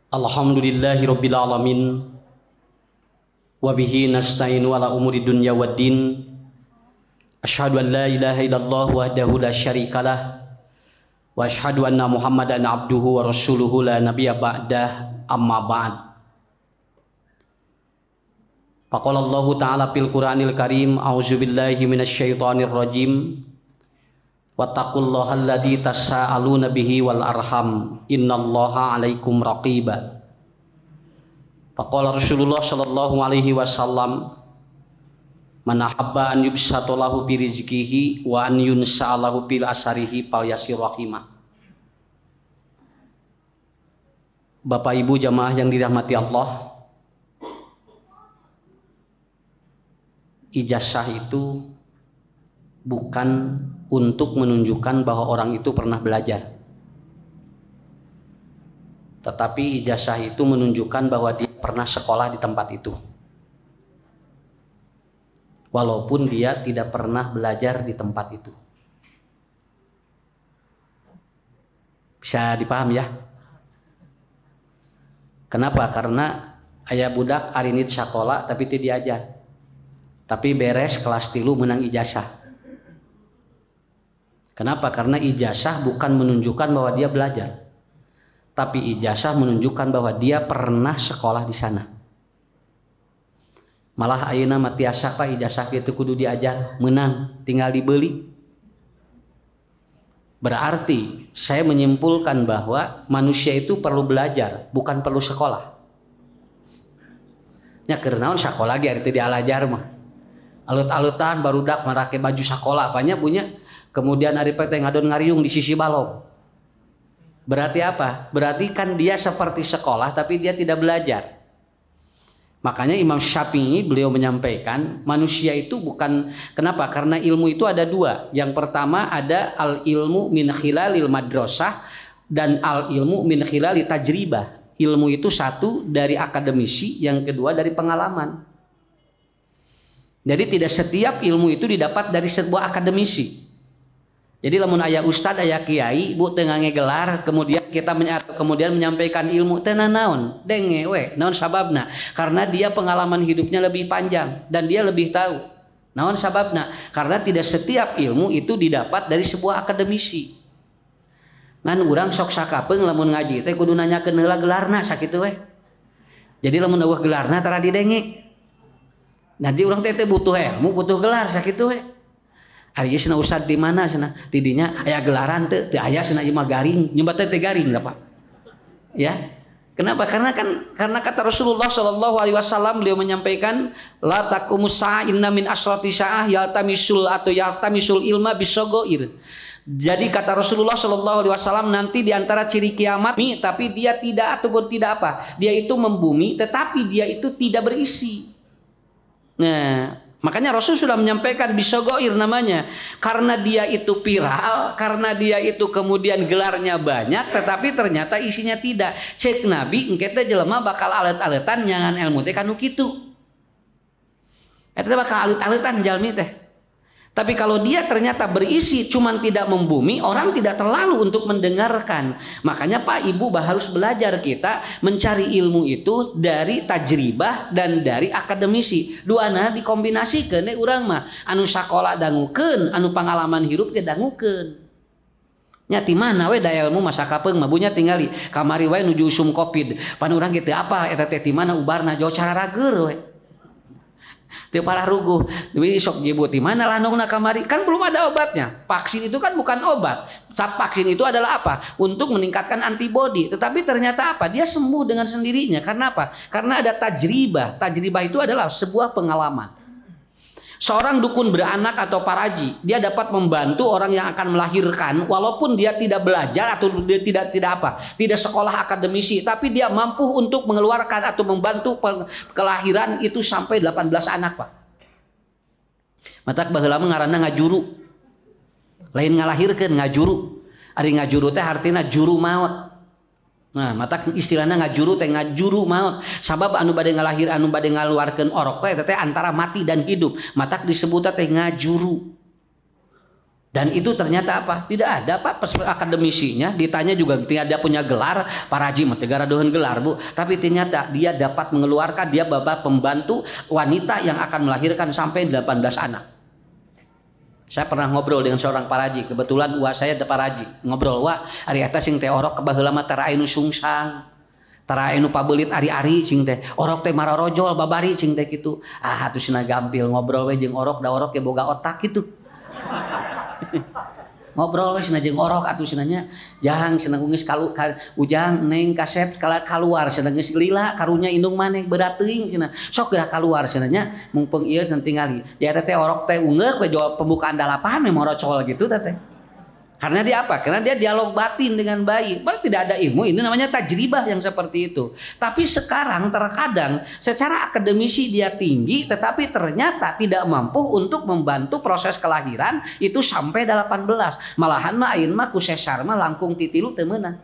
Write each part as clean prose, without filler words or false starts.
Alhamdulillahi rabbil alamin wa bihi nasta'inu ala umuri dunya waddin. Asyhadu an la ilaha illallah wahdahu la syarikalah wa asyhadu anna Muhammadan abduhu wa rasuluhu la nabiyya ba'dah, amma ba'd. Faqala Allah ta'ala fil Qur'anil Karim, a'udzubillahi minasyaitonir rajim. Wattaqullaha alladzi tasaaluna bihi wal arham innallaha 'alaikum raqiba. Faqala Rasulullah sallallahu alaihi wasallam, man ahabba an yubsata lahu fi rizqihi wa an yunsa lahu fil asarihi falyasir rahimah. Bapak Ibu jamaah yang dirahmati Allah, ijazah itu bukan untuk menunjukkan bahwa orang itu pernah belajar, tetapi ijazah itu menunjukkan bahwa dia pernah sekolah di tempat itu, walaupun dia tidak pernah belajar di tempat itu. Bisa dipaham ya? Kenapa? Karena aya budak arinit sekolah tapi tidak diajar, tapi beres kelas 3 menang ijazah. Kenapa? Karena ijazah bukan menunjukkan bahwa dia belajar, tapi ijazah menunjukkan bahwa dia pernah sekolah di sana. Malah ayeuna mah tiasa Pak ijazah itu kudu diajar, menang tinggal dibeli. Berarti saya menyimpulkan bahwa manusia itu perlu belajar, bukan perlu sekolah. Nya keur naon sekolah ge ari teu dialajar mah. Alut-alutan barudak marake baju sekolah apanya punya. Kemudian ari teh ngadon ngariung di sisi balong. Berarti apa? Berarti kan dia seperti sekolah tapi dia tidak belajar. Makanya Imam Syafi'i beliau menyampaikan manusia itu bukan, kenapa? Karena ilmu itu ada dua. Yang pertama ada al ilmu min khilalil madrasah dan al ilmu min khilali tajribah. Ilmu itu satu dari akademisi, yang kedua dari pengalaman. Jadi tidak setiap ilmu itu didapat dari sebuah akademisi. Jadi lamun aya ustad aya kiai bu teu ngagelar kemudian kita kemudian menyampaikan ilmu teu naon denge we naon sababna, karena dia pengalaman hidupnya lebih panjang dan dia lebih tahu. Naon sababna? Karena tidak setiap ilmu itu didapat dari sebuah akademisi. Ngan urang sok sakapeung lamun ngaji teh kudu nanyakeun heula gelarna sakitu we. Jadi lamun eueuh gelarna tara didenge. Nanti urang teh butuh ilmu, butuh gelar sakitu we. Ari geus ustad di mana cenah? Tidinya aya gelaran teu? Teu aya cenah ieu mah garing. Nyumbat teh garing da Pak. Ya. Kenapa? Karena kata Rasulullah sallallahu alaihi wasallam beliau menyampaikan la taqumus sa'a inna min asrati sa'ah yaltamisul ilma bisaghair. Jadi kata Rasulullah sallallahu alaihi wasallam nanti di antara ciri kiamat tapi dia tidak ataupun tidak apa? Dia itu membumi tetapi dia itu tidak berisi. Nah, makanya Rasul sudah menyampaikan bisagoir namanya, karena dia itu viral, karena dia itu kemudian gelarnya banyak, tetapi ternyata isinya tidak. Cek Nabi, engke teh jelema bakal alet-aletan nyangan ilmu teh kanu kitu. Eta bakal alet-aletan jalmi teh. Tapi kalau dia ternyata berisi cuman tidak membumi, orang tidak terlalu untuk mendengarkan. Makanya Pak Ibu harus belajar kita mencari ilmu itu dari tajribah dan dari akademisi. Duana dikombinasikeun urang mah anu sakola dangukeun, anu pengalaman hirup ge dangukeun. Nya ti mana we da ilmu mah sakapeung mah bunya tingali kamari wae nuju usum Covid. Pan urang ge teu apal eta teh ti mana ubarna jauh cara rager we. Teu parah ruguh, jadi sok jebut di mana lanungna kamari, kan belum ada obatnya. Vaksin itu kan bukan obat. Vaksin itu adalah apa? Untuk meningkatkan antibodi. Tetapi ternyata apa? Dia sembuh dengan sendirinya. Karena apa? Karena ada tajribah. Tajribah itu adalah sebuah pengalaman. Seorang dukun beranak atau paraji, dia dapat membantu orang yang akan melahirkan walaupun dia tidak belajar atau dia tidak sekolah akademisi, tapi dia mampu untuk mengeluarkan atau membantu kelahiran itu sampai 18 anak Pak. Matak baheula mah ngaranna ngajuru. Lain ngalahirkeun ngajuru. Ari ngajuru teh artina juru maut. Nah, matak istilahnya ngajuru teh ngajuru maut. Sabab anu bade ngalahir anu bade ngaluarkeun orok teh antara mati dan hidup. Matak disebut teh ngajuru. Dan itu ternyata apa? Tidak ada Pak akademisinya, ditanya juga tidak ada punya gelar, para haji tegara dohen gelar Bu. Tapi ternyata dia dapat mengeluarkan, dia bapak pembantu wanita yang akan melahirkan sampai 18 anak. Saya pernah ngobrol dengan seorang para haji, kebetulan saya ada para haji. Ngobrol, wah ari eta sing teh orok kebaheula mah tara anu sungsang. Tara anu pabelit ari-ari sing teh orok teh marorojol babari sing teh kitu. Ah atuh cenah gampil ngobrol we jeung orok da orok ge boga otak kitu. Ngobrol we cenah jeung orok atuh cenahnya jang cenah geus ujang neng kasep kaluar cenah geus lila karunya indung maneh berat teuing cenah sok geura kaluar cenahnya mungpeung ieu cenah tingali dia teh orok teh ungeuk we jawab pembukaan dalapan we morocol gitu teh. Karena dia apa? Karena dia dialog batin dengan baik. Berarti tidak ada ilmu, ini namanya tajribah yang seperti itu. Tapi sekarang terkadang secara akademisi dia tinggi, tetapi ternyata tidak mampu untuk membantu proses kelahiran itu sampai 18. Malahan mah ayeuna mah ku sesar mah langkung titilu teu meunang.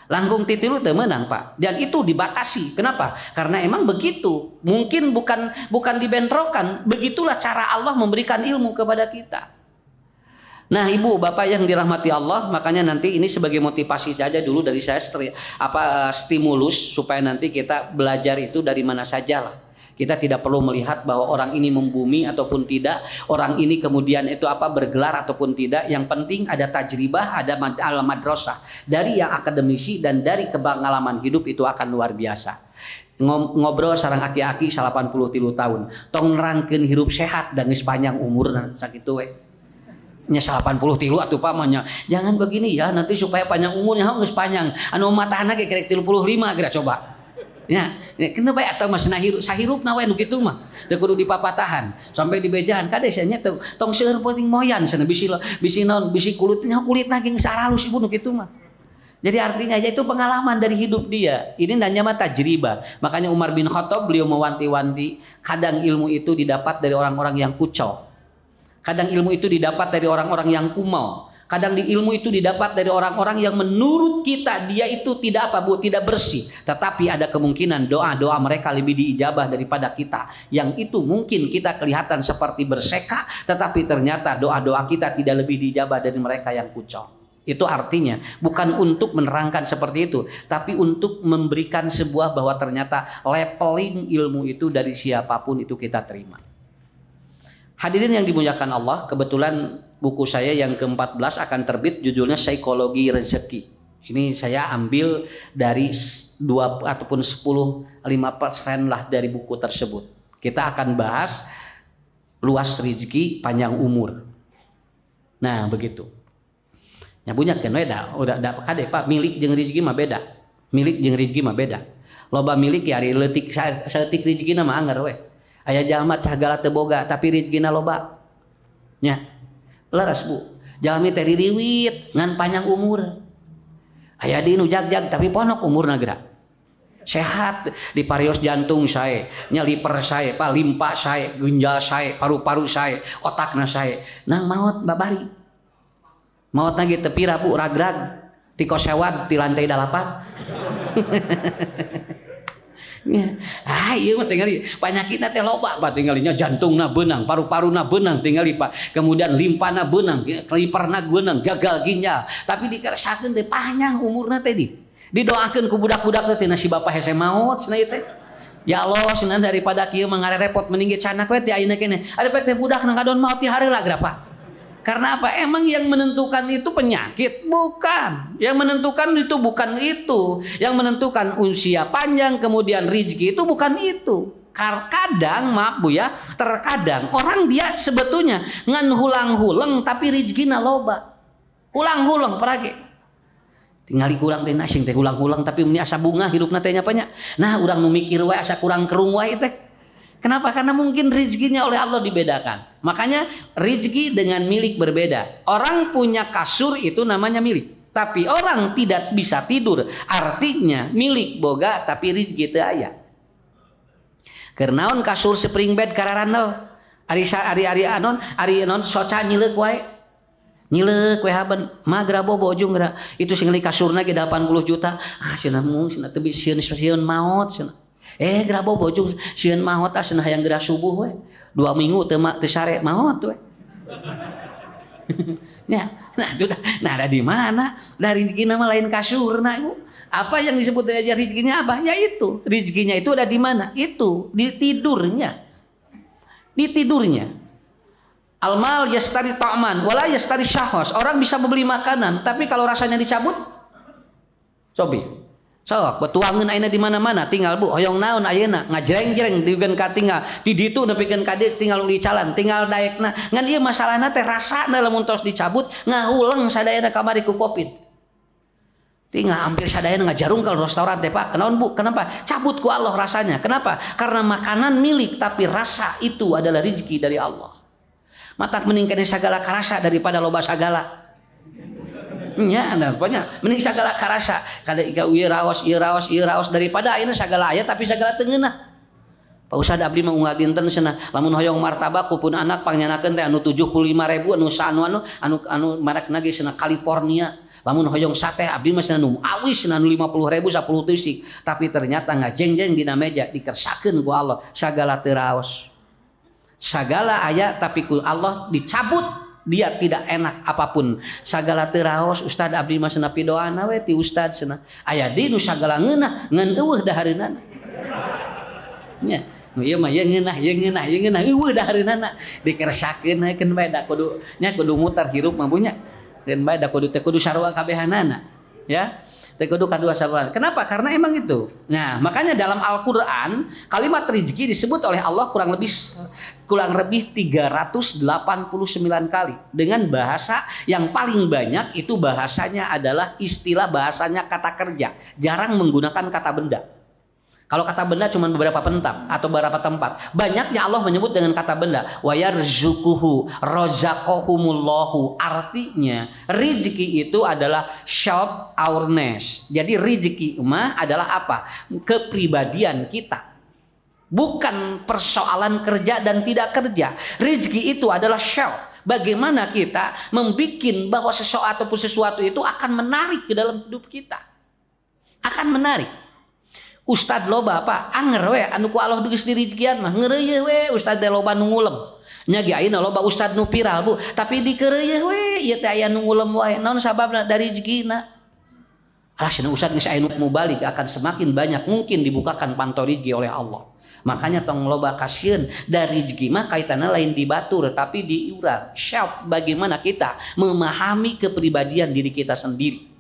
Langkung titilu teu meunang Pak. Dan itu dibatasi. Kenapa? Karena emang begitu. Mungkin bukan dibentrokan. Begitulah cara Allah memberikan ilmu kepada kita. Nah ibu bapak yang dirahmati Allah, makanya nanti ini sebagai motivasi saja dulu dari saya stimulus supaya nanti kita belajar itu dari mana saja lah. Kita tidak perlu melihat bahwa orang ini membumi ataupun tidak, orang ini kemudian itu bergelar ataupun tidak. Yang penting ada tajribah, ada madrasah dari yang akademisi dan dari pengalaman hidup itu akan luar biasa. Ngobrol sareng aki-aki 83 tahun, tong nerangkeun hirup sehat dan geus panjang umurna sakitu we. Nya 83 atuh pamanya. Jangan begini ya, nanti supaya panjang umurnya geus panjang. Anu matahna ge kerek 35 geura coba. Ya, kenapa atau mas sahirupna we nu kitu mah. Teu kudu dipapatahan sampai dibejahan kade nya tong seueur penting moyan cenah bisi naon bisi kulitnya ge saralus ibu nu kitu mah. Jadi artinya itu pengalaman dari hidup dia. Ini namanya mah tajribah. Makanya Umar bin Khattab beliau mewanti-wanti, kadang ilmu itu didapat dari orang-orang yang kucel. Kadang ilmu itu didapat dari orang-orang yang kumal. Kadang ilmu itu didapat dari orang-orang yang menurut kita dia itu tidak tidak bersih. Tetapi ada kemungkinan doa-doa mereka lebih diijabah daripada kita. Yang itu mungkin kita kelihatan seperti berseka, tetapi ternyata doa-doa kita tidak lebih diijabah dari mereka yang kucel. Itu artinya bukan untuk menerangkan seperti itu, tapi untuk memberikan sebuah bahwa ternyata leveling ilmu itu dari siapapun itu kita terima. Hadirin yang dimuliakan Allah, kebetulan buku saya yang ke-14 akan terbit, judulnya Psikologi Rezeki. Ini saya ambil dari 2 ataupun 5% lah dari buku tersebut. Kita akan bahas luas rezeki, panjang umur. Nah, begitu. Ya bunyak kan udah kade Pak, milik jeung rezeki mah beda. Milik jeung rezeki mah beda. Loba milik ya ari leutik saeutik rezekina mah anggar we. Aya jalma cagala teu boga tapi rezekina loba. Nya. Leres Bu. Jalmi teh ririwit ngan panjang umur. Aya di nu jag-jag tapi ponok umurna geura. Sehat di parios jantung sae, nya liver sae, limpa sae, ginjal sae, paru-paru sae, otakna sae. Nang maot babari. Maotna ge teu pira Bu, ragrag. Ti kosewad ti lantai 8. Ya. Ieu mah tingali panyakitna teh loba Pak, tinggalinya jantungna beunang, paru-paruna beunang tingali Pak. Kemudian limpana beunang, liverna beunang, gagal ginjal. Tapi dikeresakeun teh panjang umurna teh didoakeun ku budak-budak teh tina si bapa hese maot cenah ieu teh. Ya Allah, cenah daripada kieu mah repot mending ge canak we teh ayeuna kene. Ada teh budak nang kadon maot ti hareula geura Pak. Karena apa? Emang yang menentukan itu penyakit? Bukan. Yang menentukan itu bukan itu. Yang menentukan usia panjang kemudian rezeki itu bukan itu. Kadang maaf Bu ya, terkadang orang dia sebetulnya ngan hulang-hulang tapi rezekina loba. Hulang-hulang parage. Tingali kurang teh nasing teh hulang-hulang tapi mun asa bunga hidupna teh nya panya. Nah, urang nu mikir we asa kurang kerung wae teh. Kenapa? Karena mungkin rezekinya oleh Allah dibedakan. Makanya rezeki dengan milik berbeda. Orang punya kasur itu namanya milik. Tapi orang tidak bisa tidur. Artinya milik boga tapi rezeki teu aya. Kernaon kasur spring bed kararanel. Ari anon soca nyileuk wae. Nyileuk we haben magra bobo ujung geura. Itu sing kasurna ge 80 juta. Cenah mung cenah teu sieun maot cenah. Geura bojong sieun maot cenah hayang geura subuh we. 2 minggu teu sare maot we. Ya, nah sudah. Nah, ada di mana? Dari rezeki nama lain kasurna, Ibu. Apa yang disebut aja rezekinya apa? Ya itu. Rezekinya itu ada di mana? Itu di tidurnya. Di tidurnya. Almal yastari ta'man wala yastari syahos. Orang bisa membeli makanan, tapi kalau rasanya dicabut, cobi. Sok betuangeun ayeuna di mana-mana tinggal Bu hoyong naon ayeuna ngajreng-jreng dieugeun ka tinggal di ditu nepikeun ka dieu tinggal di jalan tinggal daekna ngan ieu masalahna teh rasana lamun tos dicabut ngahuleng sadayana kamari ku Covid tinggal hampir sadayana ngajarung kalau restoran teh Pak kenaon Bu kenapa cabut ku Allah rasanya kenapa karena makanan milik tapi rasa itu adalah rezeki dari Allah matak mending kene sagala karasa daripada loba sagala nya ada banyak mending sagala karasa kada ika ieu raos daripada ayeuna sagala aya tapi sagala teu ngeunah Pak Ustad abdi mah unggal dinten cenah lamun hoyong martabak ku pun anak pangyanakeun teh anu 75.000 anu anu marakna ge cenah California lamun hoyong sate abdi mah cenah nu awis cenah 50.000 10 tusik tapi ternyata ngajeng-jeng dina meja dikersakeun ku Allah sagala teu raos sagala aya tapi ku Allah dicabut dia tidak enak apapun sagala teu raos Ustad abdi mah cenah pidoana we ti Ustad cenah aya di nu sagala ngeunah ngan eueuh dahareunana nya nu ieu mah ieu ngeunah eueuh dahareunana dikersakeun haeukeun bae da kudu nya kudu muter hirup mah bunya dan bae da kudu sarua kabehanana ya teu kudu kadua sarua kenapa karena emang itu nah makanya dalam Al-Qur'an kalimat rezeki disebut oleh Allah kurang lebih 389 kali dengan bahasa yang paling banyak itu bahasanya adalah istilah bahasanya kata kerja jarang menggunakan kata benda kalau kata benda cuma beberapa pentam atau beberapa tempat banyaknya Allah menyebut dengan kata benda wa yarzuquhu razaqahumullahu artinya rezeki itu adalah self awareness jadi rezeki mah adalah apa kepribadian kita bukan persoalan kerja dan tidak kerja. Rezeki itu adalah self. Bagaimana kita membikin bahwa sesuatu itu akan menarik ke dalam hidup kita. Akan menarik. Ustad loba apa? Anger we anu ku Allah geus dirijekian mah ngeureuyeuh we ustad teh loba nu ngulem. Nya ge ayeuna loba ustad nu viral Bu, tapi dikeureueuh we ieu teh aya nu ngulem wae. Naon sababna dari rezekina? Alasna ustad geus aya nu mubalik akan semakin banyak mungkin dibukakan pantau rezeki oleh Allah. Makanya tong loba kasieun dari rezeki mah kaitanna lain dibatur tapi diurang. Self bagaimana kita memahami kepribadian diri kita sendiri.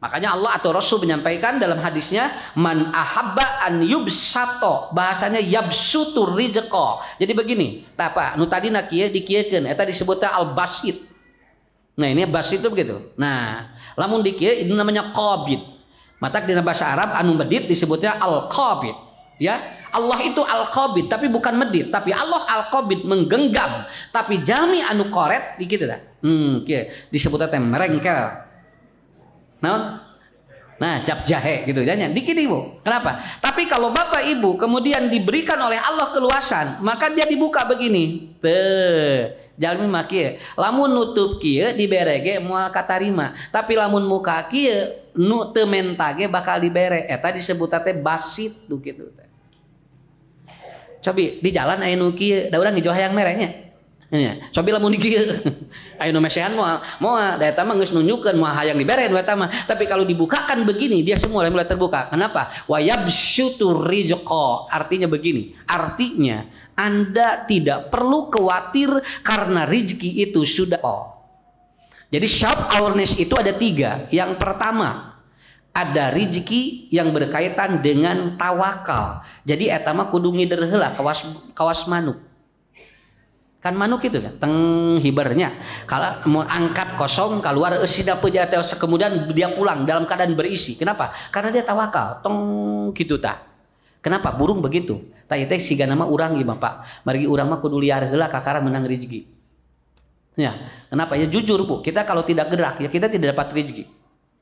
Makanya Allah atau Rasul menyampaikan dalam hadisnya man ahabba an yubsato bahasanya yabsutur rizqa. Jadi begini, tah Pak, nu tadina kieu dikiekeun eta disebutnya al-basit. Nah, ini basit itu begitu. Nah, lamun dikieu itu namanya qabid. Matak dina bahasa Arab anu medit disebutnya al-qabid. Ya, Allah itu al-qabid tapi bukan medit, tapi Allah al-qabid menggenggam. Tapi jami anu koret dikitu tah. Disebutna teh merengkel. Nah, cap jahe gitu ya. Dikit Ibu. Kenapa? Tapi kalau Bapak Ibu kemudian diberikan oleh Allah keluasan, maka dia dibuka begini. Jalmi mah kieu. Lamun nutup kieu dibere ge moal katarima. Tapi lamun muka kieu nu teu menta ge bakal dibere. Eta disebutna teh basit tuh kitu teh. Cobi di jalan aya nu kieu, da urang hijau hayang merenya. Nya, cobi lamun di kieu. Aya nu mesehan moal da eta mah geus nunjukkeun moal hayang dibere nu eta mah. Tapi kalau dibukakan begini dia semua mulai terbuka. Kenapa? Wa yabsyutur rizqa. Artinya begini. Artinya Anda tidak perlu khawatir karena rezeki itu sudah. Jadi self awareness itu ada 3. Yang pertama ada rezeki yang berkaitan dengan tawakal. Jadi eta mah kudu ngider heula kawas manuk. Kan manuk itu kan teng hibernya. Kalau mau angkat kosong keluar eusina peujah teh kemudian dia pulang dalam keadaan berisi. Kenapa? Karena dia tawakal. Tong kitu tah. Kenapa burung begitu? Tah ieu teh sigana mah urang ieu Bapak. Margi urang mah kudu liar heula kakara menang rezeki. Ya, kenapa? Ya jujur Bu, kita kalau tidak gerak ya kita tidak dapat rezeki.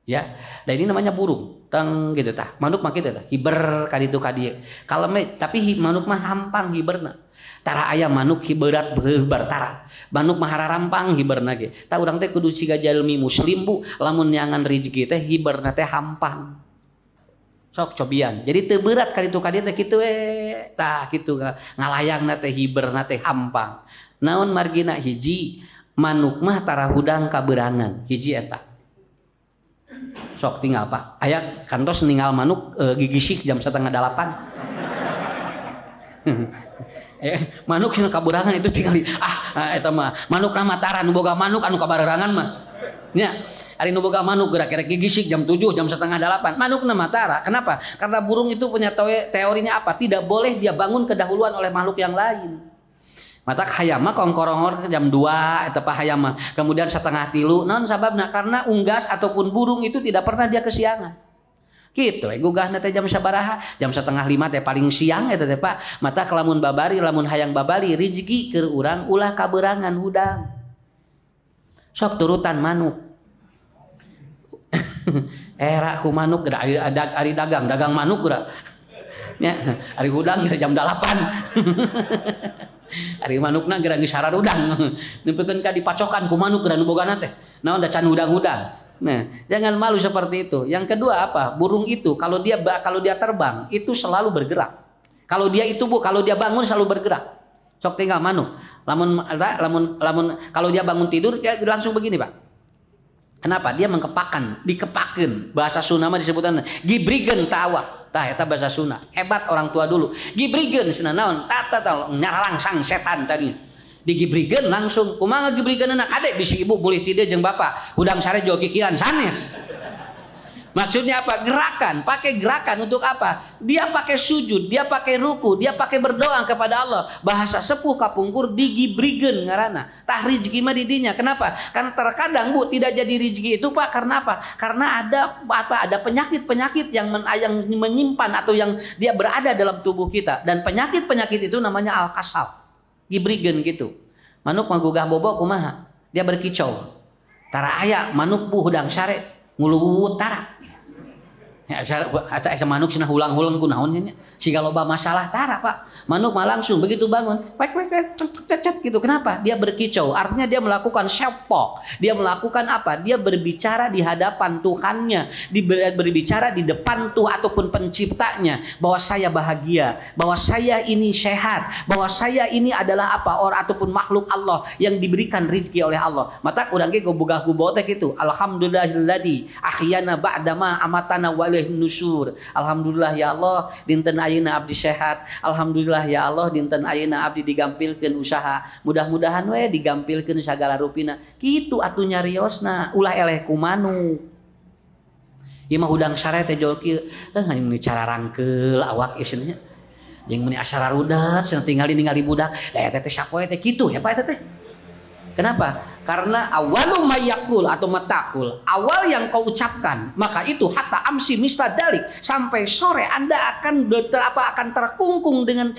Ya, dan ini namanya burung, teng gitu tah. Manuk mah kitu tah, hiber ka ditu ka dieu. Kaleme tapi manuk mah hampang hiberna. Tara aya manuk hiberat beurbar tara. Manuk mah harampang hiberna ge. Tah urang teh kudu siga jalmi muslim Bu, lamun nyangan rezeki teh hiberna teh hampang. Sok cobian. Jadi teu berat ka ditu ka dieu teh kitu we. Tah kitu ngalayangna teh hiberna teh hampang. Naon margina hiji manuk mah tara hudang kaberangan hiji eta. Sok tinggal Pak aya kantos ninggal manuk gigisik jam 7:30 manuk cenah kaberangan itu tinggal eta mah manuk na mataran nu boga manuk anu kaberangan mah nya ari nu boga manuk gerak-gerak gigisik jam 7 jam 7:30 manuk na matara. Kenapa? Karena burung itu punya teorinya apa? Tidak boleh dia bangun kedahuluan oleh makhluk yang lain. Mata hayam mah kongkorongor jam 2 eta pa hayam mah kemudian 2:30 naon sababna? Karena unggas ataupun burung itu tidak pernah dia kesiangan gitu gugahna teh jam sabaraha jam 4:30 teh paling siang eta teh Pak. Mata lamun babari lamun hayang babari rezeki keur urang ulah kaberangan hudang sok turutan manuk era ku manuk geura ari dagang manuk geura nya ari hudang jam 8 ari manukna geura geus sararudang nepikeun ka dipacokan ku manuk geura nu bogana teh naon da can hudang-hudang. Nah, jangan malu seperti itu. Yang kedua apa? Burung itu kalau dia terbang itu selalu bergerak. Kalau dia bangun selalu bergerak. Sok tinggal manuk. Lamun kalau dia bangun tidur ya langsung begini, Pak. Kenapa? Dia dikepakeun. Bahasa Sunda mah disebutan gibrigen tawa. Tah eta bahasa Sunda. Hebat orang tua dulu. Gibrigen cenah naon? Tata nyarangsang setan tadi. Digibrigen langsung kumaha gibrigen anak adek bisi ibu boleh tidak jeung bapak udang sare jogikian sanes. Maksudnya apa? Pakai gerakan untuk apa? Dia pakai sujud, dia pakai ruku, dia pakai berdoa kepada Allah. Bahasa sepuh kapungkur digibrigen ngaranna. Tah rezeki mah di dinya. Kenapa? Karena terkadang Bu tidak jadi rezeki itu Pak karena apa? Karena ada penyakit-penyakit yang menyimpan atau yang dia berada dalam tubuh kita dan penyakit-penyakit itu namanya al-kasal. Gibrigen gitu. Manuk magugah bobo kumaha? Dia berkicau. Tara aya manuk bu hudang sare nguluwut tara. Ya asa manuk cenah hulang-hulang ku naon nya. Siga loba masalah tara Pak. Manuk mah langsung begitu bangun, wek cecet gitu. Kenapa? Dia berkicau. Artinya dia melakukan syepok. Dia melakukan apa? Dia berbicara di hadapan Tuhannya, berbicara di depan Tuhan ataupun penciptanya bahwa saya bahagia, bahwa saya ini sehat, bahwa saya ini adalah apa? Orang ataupun makhluk Allah yang diberikan rezeki oleh Allah. Mata urang ge gobogah gubo teh kitu. Alhamdulillahilladzi ahyana ba'dama amatana wa nusur. Alhamdulillah ya Allah dinten ayeuna abdi sehat. Alhamdulillah ya Allah dinten ayeuna abdi digampilkeun usaha. Mudah-mudahan we digampilkeun sagala rupina. Kitu atuh nyariosna ulah eleh ku manuk. Ieu mah hudang sare teh jol kieu. Hanya meni cara rangkeul awak ieu nya. Jeung meni asara rudat cenah ningali budak. Da eta teh sapoe teh kitu ya Pak eta teh. Kenapa? Karena awalu mayakul atau matakul, awal yang kau ucapkan, maka itu hatta amsi mistadalik sampai sore Anda akan terkungkung dengan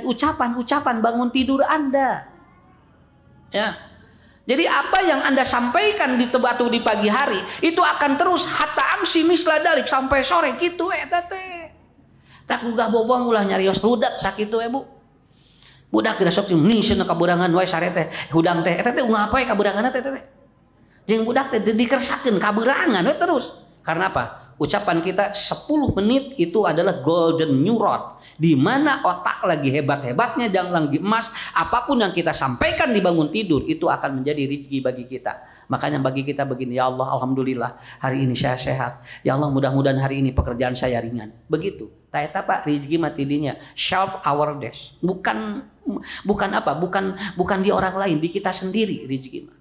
ucapan-ucapan bangun tidur Anda. Ya. Jadi apa yang Anda sampaikan di tebatu di pagi hari itu akan terus hatta amsi mistadalik sampai sore gitu eta teh. Tak gugah bobong ulah nyarios rudat sakitu Bu. Budak tidak sok nih cenah kaberangan wae sare teh hudang teh eta teh ungah apa kaberanganna teh jeung budak teh dikersakeun kaberangan we terus karena apa ucapan kita 10 menit itu adalah golden neuron di mana otak lagi hebat-hebatnya dan lagi emas apapun yang kita sampaikan di bangun tidur itu akan menjadi rezeki bagi kita. Makanya bagi kita begini, ya Allah alhamdulillah hari ini saya sehat, ya Allah mudah-mudahan hari ini pekerjaan saya ringan, begitu. Taeta Pak rezeki mati dinya self awareness bukan di orang lain, di kita sendiri rezeki mah.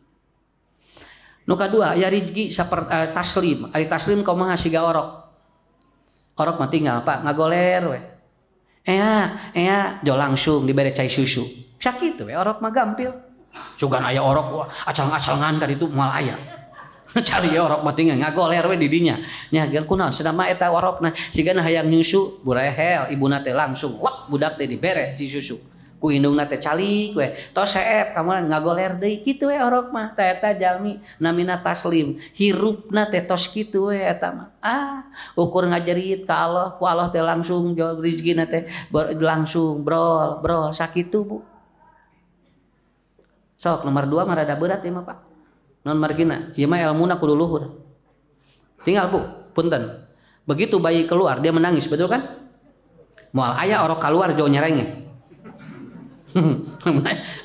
Nu kadua ya rezeki saperti taslim, ari taslim kumaha siga orok mah tinggal Pak ngagoler we. Jo langsung dibere cai susu. Sakitu we orok mah gampil. Sugan aya orok acal-acalangan ka ditu moal aya. Cari orok mah tinggal ngagoler we di dinya. Nya kunaon cenah mah eta orokna sigana hayang nyusu burehel ibuna teh langsung wak budak teh dibere ci susu. Ku indungna teh calik we. Tos seep kamu ngagoler deui kitu we orok mah. Tah eta jalmi namina taslim. Hirupna teh tos kitu we eta mah. Ukur ngajerit ka Allah, ku Allah teh langsung jawab rezekina teh langsung brol sakitu Bu. Sok nomor 2 mah rada berat ieu mah Pak. Non margina, ieu mah ilmuna kudu luhur. Tinggal Bu, punten. Begitu bayi keluar dia menangis, betul kan? Moal aya orok keluar jauh nyerenge.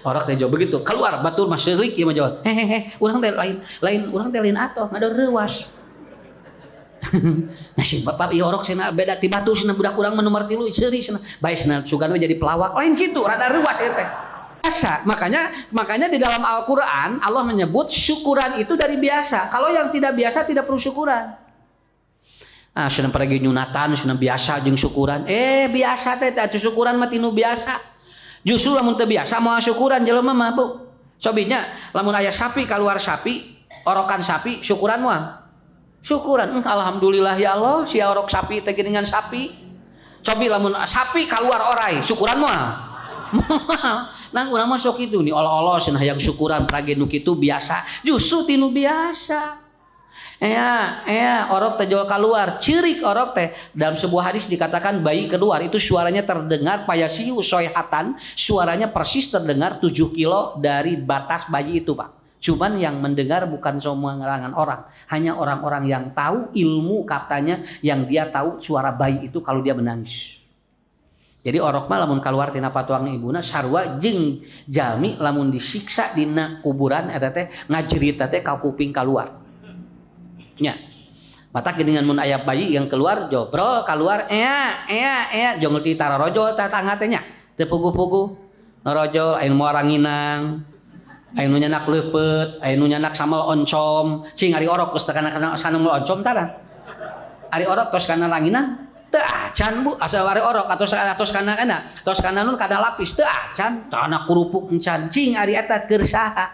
Orang teh jawab begitu, keluar batur mah syirik ieu mah jawab. Hehehe, urang teh lain urang teh lain atoh ngada reuwas. Nah si bapak ieu orok cenah beda ti batu cenah budak urang mah nomor 3 seurik cenah. Bae cenah sugan we jadi pelawak. Lain kitu rada reuwas ieu teh. Biasa. Makanya di dalam Al-Qur'an Allah menyebut syukuran itu dari biasa. Kalau yang tidak biasa tidak perlu syukuran. Ah cenah pergi nyunatan cenah biasa jeung syukuran. Biasa teh atuh syukuran mah tinu biasa. Justru lamun teu biasa moal syukuran jelema mah Bu. Sobinya lamun aya sapi keluar sapi, orokan sapi, syukuran moal. Syukuran, alhamdulillah ya Allah, si orok sapi teh dengan sapi. Cobi lamun sapi keluar orai, syukuran moal. Nah, urang mah sok kitu nih, olo-olo cenah hayang syukuran prage nu kitu biasa. Justru tinu biasa. Orok teh jol keluar, cirik orok teh. Dalam sebuah hadis dikatakan bayi keluar itu suaranya terdengar payasiu soyhatan, suaranya persis terdengar 7 kilo dari batas bayi itu Pak. Cuman yang mendengar bukan semua kalangan orang, hanya orang-orang yang tahu ilmu katanya, yang dia tahu suara bayi itu kalau dia menangis. Jadi orok mah lamun keluar tina patuang ibuna sarua jeung jalmi lamun disiksa dina kuburan eta teh ngajerita teh ka kuping keluar. Nya. Matak dengan mun aya bayi yang keluar jobrol keluar jong ti tararojol tatangga teh nya teu pugu-pugu narojol aya nu moranginang aya nu nyanak leupeut aya nu nyanak samel oncom cing ari orok geus kana sanung oncom tara ari orok tos kana ranginang teu acan Bu asa ari orok atos kana nun kana lapis teu acan tanah kurupuk encan cing ari eta keur saha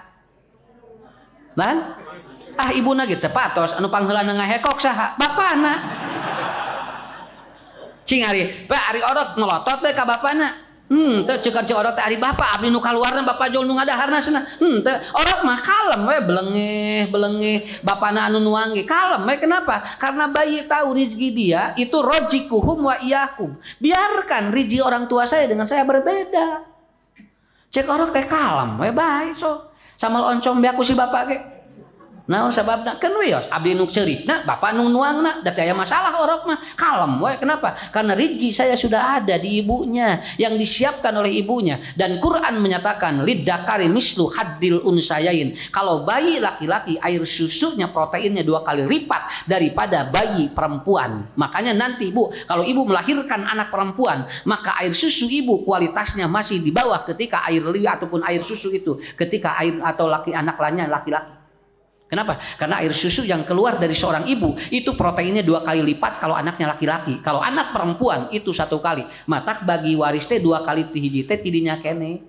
lan ibuna gitu patos anu pangheulana ngahekok saha bapana cing ari ari orok ngelotot teh ka bapana teu ceuk ci orok teh ari bapa abdi nu kaluarna bapa jol nu ngadaharna cenah teu orok mah kalem we belengeh bapana anu nuang ge kalem we kenapa karena bayi tahu rezeki dia itu rojikuhum wa iyakum biarkan rezeki orang tua saya dengan saya berbeda cek orok teh kalem we bae so samal oncom beaku si bapa ge naon sababna kan wios abdi nu ceurikna bapak nu nuangna da teu aya masalah orok mah kalem we kenapa karena rezeki saya sudah ada di ibunya yang disiapkan oleh ibunya dan Quran menyatakan lidzakari mislu haddil unsayain kalau bayi laki-laki air susunya proteinnya 2 kali lipat daripada bayi perempuan makanya nanti Bu kalau ibu melahirkan anak perempuan maka air susu ibu kualitasnya masih di bawah ketika air li ataupun air susu itu ketika air atau anak lainnya laki-laki. Kenapa? Karena air susu yang keluar dari seorang ibu itu proteinnya 2 kali lipat kalau anaknya laki-laki. Kalau anak perempuan itu 1 kali. Matak bagi waris teh 2 kali ti hiji teh tidinya kene.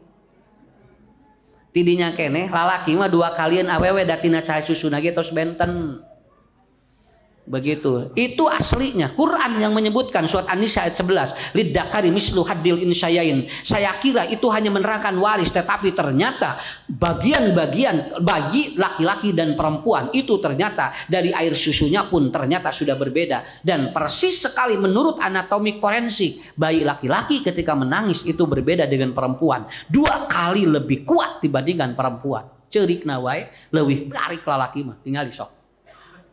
Tidinya kene lalaki mah 2 kalian awewe da tina cai susuna ge tos benten. Begitu. Itu aslinya Quran yang menyebutkan surat An-Nisa ayat 11, lidzakari mislu haddil unsayain. Saya kira itu hanya menerangkan waris tetapi ternyata bagian-bagian bagi laki-laki dan perempuan itu ternyata dari air susunya pun ternyata sudah berbeda dan persis sekali menurut anatomik forensik bayi laki-laki ketika menangis itu berbeda dengan perempuan 2 kali lebih kuat dibandingkan perempuan. Ceurikna wae leuwih tarik lalaki mah tinggal sok.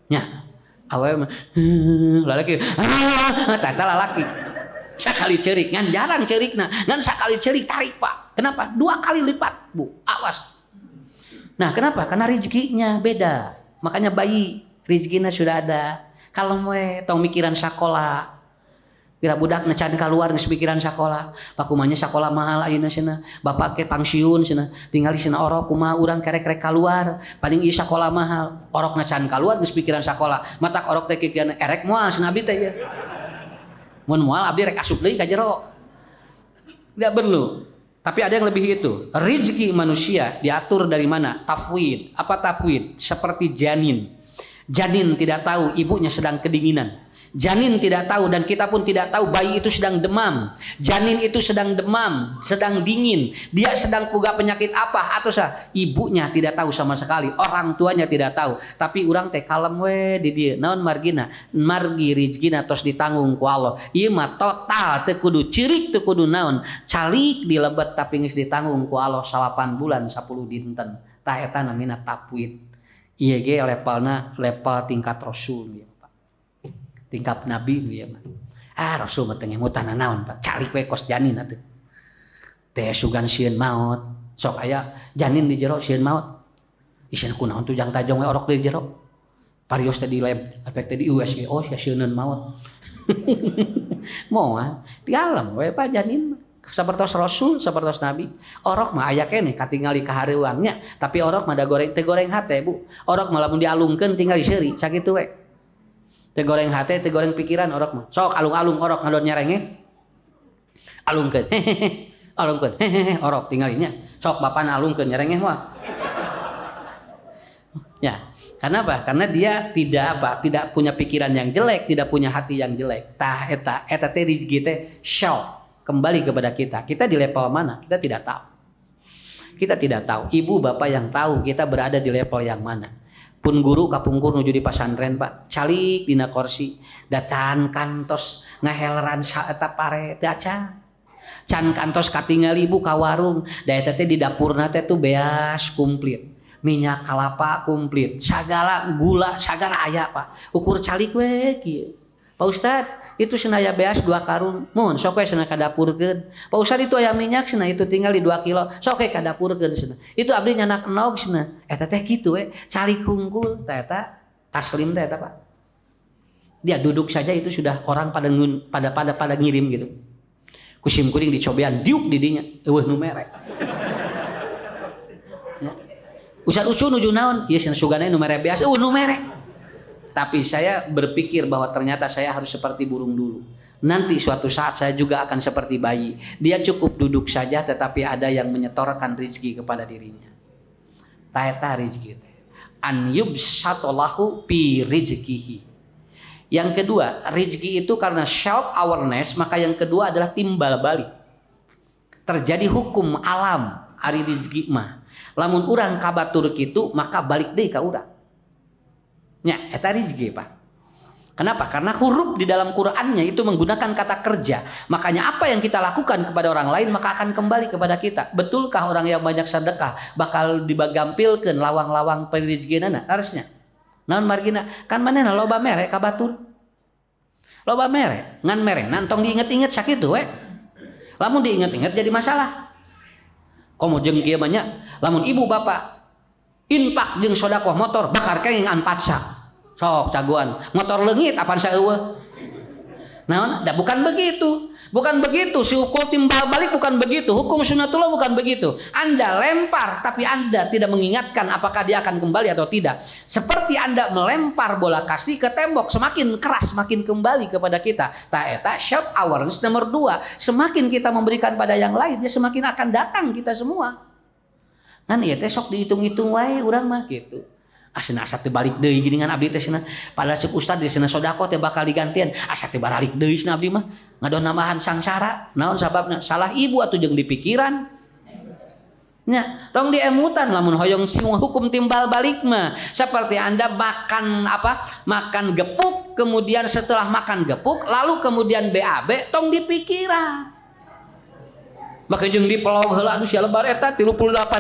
Nya awewe mah lalaki tata lalaki sakali ceurik ngan jarang ceurikna ngan sakali ceurik tarik Pak kenapa 2 kali lipat Bu awas nah kenapa karena rezekinya beda makanya bayi rezekinya sudah ada kalau we tong mikiran sakola kira budak necan keluar geus pikiran sakola pakumanya sakola mahal ayeuna cenah bapak ke pangsiun cenah tinggal di cenah orok kumaha urang kerek-kerek keluar paling ieu sakola mahal orok necan keluar geus pikiran sakola matak orok teh kikieu erek moal cenah abdi teh ieu mun moal abdi rek asup deui ka jero enggak perlu tapi ada yang lebih itu rezeki manusia diatur dari mana tafwid apa tafwid seperti janin tidak tahu ibunya sedang kedinginan. Janin tidak tahu dan kita pun tidak tahu bayi itu sedang demam. Janin itu sedang demam, sedang dingin. Dia sedang puga penyakit apa atau ibunya tidak tahu sama sekali. Orang tuanya tidak tahu. Tapi urang teh kalem we di dieu. Naon margina? Margi rezekina tos ditanggung ku Allah. Ieu mah total teu kudu cirik teu kudu naon. Calik dilebet tapi geus ditanggung ku Allah 8 bulan 10 dinten. Tah eta namina tafwid. Ieu ge levelna level tingkat rasul ya. Tingkat nabi ya mah. Rasul mah teu ngemutan naon Pak. Calik we kos janin atuh. teh sugan sieun maot sok aya janin di jero sieun maot isina kunaon tujang tajong we orok di jero parios teh di lab efek teh di USG oh sia sieun maot moal di alam we pa janin sapertos rasul sapertos nabi orok mah aya keneh katingali kahareuangnya tapi orok mah da goreng teh goreng hate Bu orok mah lamun dialungkeun tinggal seuri sakitu we teh goreng hate teh goreng pikiran orok mah sok alung-alung orok ngadon nyarenge alungkeun alungkeun orok tinggalnya sok bapana alungkeun nyarenge mah ya karena apa karena dia tidak punya pikiran yang jelek tidak punya hati yang jelek tah eta teh rezeki teh syau kembali kepada kita. Kita di level mana? Kita tidak tahu. Kita tidak tahu. Ibu bapak yang tahu kita berada di level yang mana. Pun guru kapungkur nuju di pasantren Pak. Calik dina kursi. Datan kantos ngaheleran saeta pare teu acan. Can kantos katingali ibu ka warung. Da eta teh di dapurna teh tuh beas komplit. Minyak kelapa komplit. Sagala gula sagala aya Pak. Ukur calik we kieu. Pak Ustad, itu cenah aya beas 2 karung. Mun sok we cenah ka dapurkeun. Pak Ustad itu aya minyak cenah itu tinggal di 2 kilo. Sok we ka dapurkeun cenah. Itu abdi nyanak enog cenah. Eta teh kitu we, calik hungkul teh eta taslim teh eta Pak. Dia duduk saja itu sudah orang pada ngirim gitu. Kusim kuring dicobean diuk di dinya. Eueuh nu merek. Ya. Ustad ucu nuju naon? Ieu cenah sugana nu merek beas. Nu merek. Tapi saya berpikir bahwa ternyata saya harus seperti burung dulu. Nanti suatu saat saya juga akan seperti bayi. Dia cukup duduk saja tetapi ada yang menyetorkan rezeki kepada dirinya. Taeta rezeki. An yubsatolahu pi rizkihi. Yang kedua, rezeki itu karena self awareness, maka yang kedua adalah timbal balik. Terjadi hukum alam ari rezeki mah. Lamun urang kabatur kitu maka balik deui ka urang. Ya, eta rezeki Pak. Kenapa? Karena huruf di dalam Qur'annya itu menggunakan kata kerja. Makanya apa yang kita lakukan kepada orang lain maka akan kembali kepada kita. Betulkah orang yang banyak sedekah bakal dibagampilkeun lawang-lawang perizekinana? Harusnya. Naon margina? Kan manehna loba mere ka batur. Loba mere, ngan mere, nantong diinget-inget sakitu we. Lamun diinget-inget jadi masalah. Komo jeung kieu mah nya, lamun ibu bapak infak jeung sedekah motor bakar kenging an patsa. Sok caguan, motor leungit apaan saeueuh. Naon? Da bukan begitu. Bukan begitu. Si hukum timbal balik bukan begitu. Hukum sunnatullah bukan begitu. Anda lempar tapi Anda tidak mengingatkan apakah dia akan kembali atau tidak. Seperti Anda melempar bola kasih ke tembok, semakin keras semakin kembali kepada kita. Ta eta self awareness nomor 2. Semakin kita memberikan pada yang lain, ya semakin akan datang kita semua. Kan ieu teh sok dihitung-hitung wae urang mah gitu. Asina asa teh balik deui geuningan abdi teh cenah. Pada si ustad di cenah sodako teh bakal digantian. Asa teh balik deui cenah abdi mah. Ngadon nambahan sangsara. Naon sababna? Salah ibu atuh jeung di pikiran. Nya, tong diemutan lamun hoyong semua hukum timbal balik mah. Seperti Anda makan apa? Makan gepuk, kemudian setelah makan gepuk lalu kemudian BAB tong di pikiran. Maka jeung dipelog heula anu sia lebar eta 38.000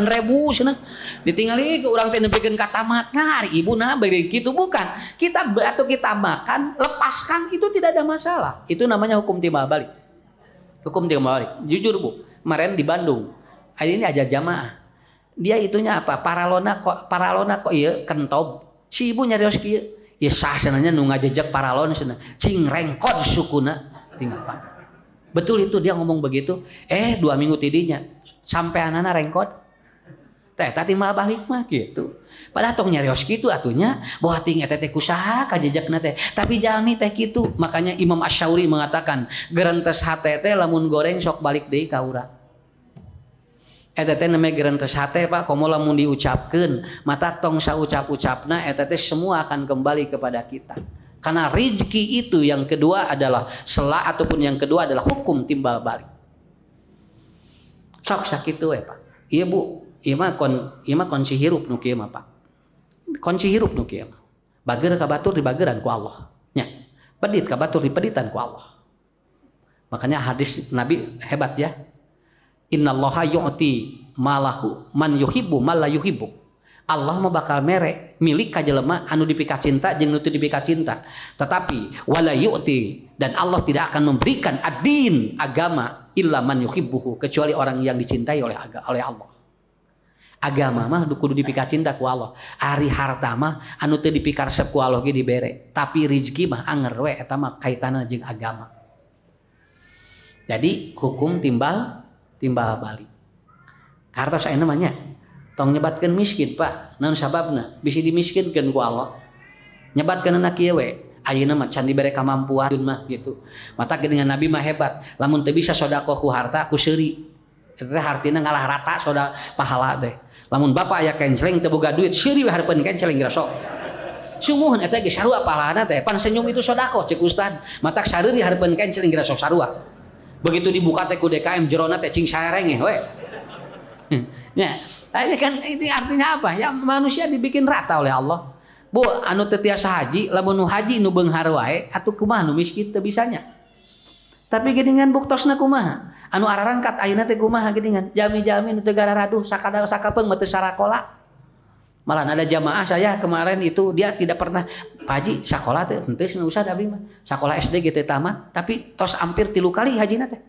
cenah. Ditinggali ke urang teh nepikeun ka tamat. Nah, hari ibuna bari kitu bukan. Kita atau kita makan, lepaskan itu tidak ada masalah. Itu namanya hukum timbal balik. Hukum timbal balik. Jujur Bu, kemarin di Bandung. Hari ini aja jamaah. Dia itunya apa? Paralona kok ieu kentob. Si ibu nyarios kieu. Ya sah cenahnya nu ngajejek paralon cenah. Cing rengkod sukuna. Tinggal Pak. Betul itu dia ngomong begitu. 2 minggu tidinya sampai anana rengkot. Teh tadi mah balik mah gitu. Padahal tong nyarios kitu atunya boh ting eta teh kusaha kajejakna teh. Tapi jalmi teh kitu. Makanya Imam Asy-Syauri mengatakan, gerentes hate teh lamun goreng sok balik deui ka urang. Eta teh namanya gerentes hate Pak, komo lamun diucapkeun, mata tong saucap-ucapna eta teh semua akan kembali kepada kita. Karena rezeki itu yang kedua adalah ataupun yang kedua adalah hukum timbal balik. Sok sakitu we Pak. Iya Bu, ieu mah konci hirup nu kieu mah Pak. Konci hirup nu kieu mah. Bager ka batur dibageran ku Allah. Nya, pedit ka batur dipeditan ku Allah. Makanya hadis Nabi hebat ya. Innallaha yu'ti malahu man yuhibbu man la yuhibbu. Allah mah bakal mere milik ka jelema anu dipika cinta jeung nu teu dipika cinta. Tetapi wala yu'ti dan Allah tidak akan memberikan ad-din agama illa man yuhibbuhu, kecuali orang yang dicintai oleh Allah. Agama mah kudu dipikar cinta ku Allah. Ari harta mah anu teu dipikar resep ku Allah ge dibere, tapi rezeki mah anger we eta mah kaitanna jeung agama. Jadi hukum timbal balik. Kartos ayeuna mah nya tong nyebatkeun miskin, Pak. Naon sababna? Bisi dimiskinkeun ku Allah. Nyebatkeun anak kieu we. Ayeuna mah can dibere kamampuan mah gitu. Mata dengan Nabi mah hebat. Lamun teu bisa sedekah ku harta ku seuri. Eta hartina ngalah rata soda pahala teh. Lamun bapak aya kenceleng teu boga duit, seuri we hareupeun kenceleng geura sok. Sumuhun eta ge sarua pahalana teh. Pan senyum itu sedekah cek ustad. Matak sareuri hareupeun kenceleng geura sok sarua. Begitu dibuka teh ku DKM jerona teh cing sarenge we. Ya, ini kan ini artinya apa? Ya manusia dibikin rata oleh Allah. Bu, anu teu tiasa haji, lamun nu haji nu beunghar wae, atuh kumaha nu miskin teu bisanya. Tapi geuningan buktosna kumaha? Anu ararangkat ayeuna teh kumaha geuningan? Jami-jami nu teu gararaduh sakada sakapeung mah teu sakola. Malah ada jamaah saya kemarin itu dia tidak pernah Pak Haji sakola teh henteu usah abdi mah. Sakola SD gitu tamat, tapi tos hampir 3 kali hajina teh.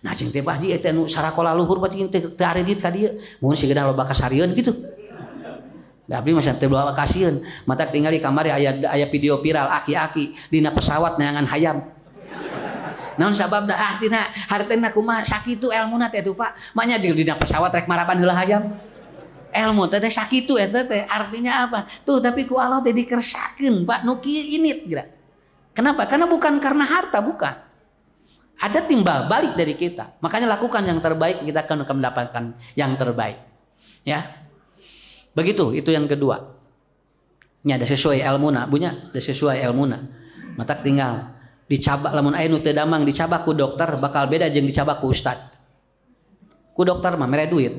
Nah cing teh Pak Haji eta nu sarakola luhur mah cing teu aredit ka dieu. Mun sigeuna loba kasarieun gitu. Da abdi mah teu loba kasieun. Mata tinggal di kamar aya video viral aki-aki dina pesawat neangan hayam. Naon sababna? Tina hartena kumaha sakitu elmuna teh tuh Pak. Manya jeung dina pesawat rek marapan heula hayam. Ilmu teh sakitu eta teh artinya apa? Tuh tapi ku Allah teh dikersakeun Pak nu kieu init geura. Kenapa? Karena bukan karena harta, bukan. Ada timbal balik dari kita. Makanya lakukan yang terbaik, kita akan mendapatkan yang terbaik. Ya. Begitu, itu yang kedua. Nya ada sesuai ilmuna, bunya ada sesuai ilmuna. Mata tinggal dicabak lamun aya nu teu damang dicabak ku dokter bakal beda jeung dicabak ku ustad. Ku dokter mah mere duit.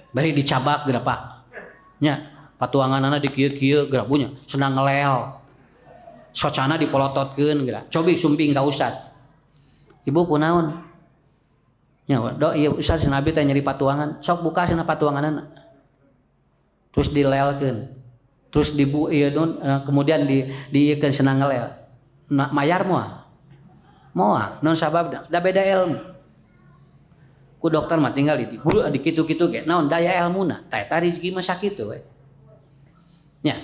Bari dicabak geura Pak. Nya patuanganana di kieu-kieu geura bunya senang ngelel. Socana dipolototkeun geura. Cobi sumping ka ustad. Ibu kunaon? Nya do ieu ustad sanabi teh nyeri patuangan. Sok buka cenah patuanganana. Terus dilelkeun. Terus kemudian diikeun senang ngelel. Mayar moal. Non sababna da beda ilmu. Ku dokter mah tinggal di guru di kitu-kitu ge naon daya ilmuna tah eta rezeki mah sakitu we. Nya.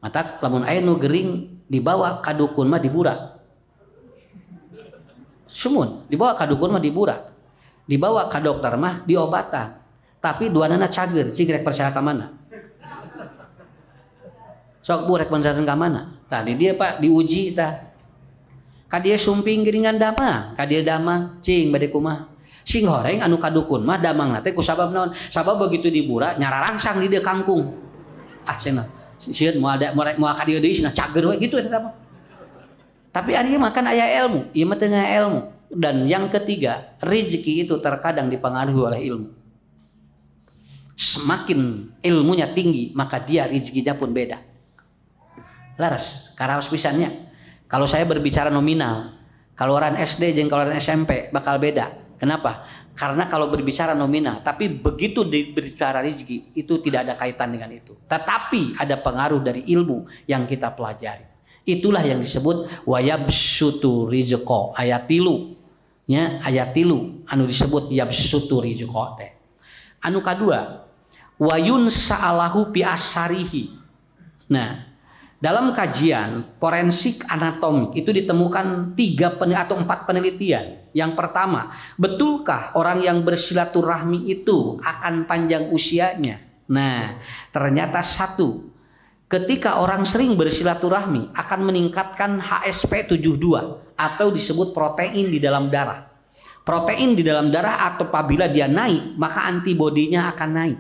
Mata lamun aya nu gering dibawa ka dukun mah diburak. Sumun dibawa ka dukun mah diburak. Dibawa ka dokter mah diobatan. Tapi duanana cager, cing rek percaya ka mana? Sok bu rek percaya ka mana? Tah di dia Pak diuji tah. Ka dia sumping geuningan damang, ka dia damang cing bade kumaha? Sing horeng anu kadukun mah damangna teh ku sabab naon? Sabab begitu dibura nyararangsang di dia kangkung. Ah cenah. Sieun moal ka dieu deui cenah cager we gitu eta mah. Tapi ari makan aya ilmu, ieu mah teu ilmu. Dan yang ketiga, rezeki itu terkadang dipengaruhi oleh ilmu. Semakin ilmunya tinggi, maka dia rezekinya pun beda. Laras, karaos pisannya. Kalau saya berbicara nominal, kalau orang SD jeung kalau orang SMP bakal beda. Kenapa? Karena kalau berbicara nominal, tapi begitu berbicara rezeki itu tidak ada kaitan dengan itu. Tetapi ada pengaruh dari ilmu yang kita pelajari. Itulah yang disebut wayabsutu rizqa ayat 3. Ya, ayat 3 anu disebut yabsutu rizqa teh. Anu kadua wayun sa'alahu bi asarihi. Nah, dalam kajian forensik anatomik itu ditemukan 3 atau 4 penelitian. Yang pertama, betulkah orang yang bersilaturahmi itu akan panjang usianya? Nah, ternyata 1, ketika orang sering bersilaturahmi akan meningkatkan HSP72 atau disebut protein di dalam darah. Protein di dalam darah atau apabila dia naik, maka antibodinya akan naik.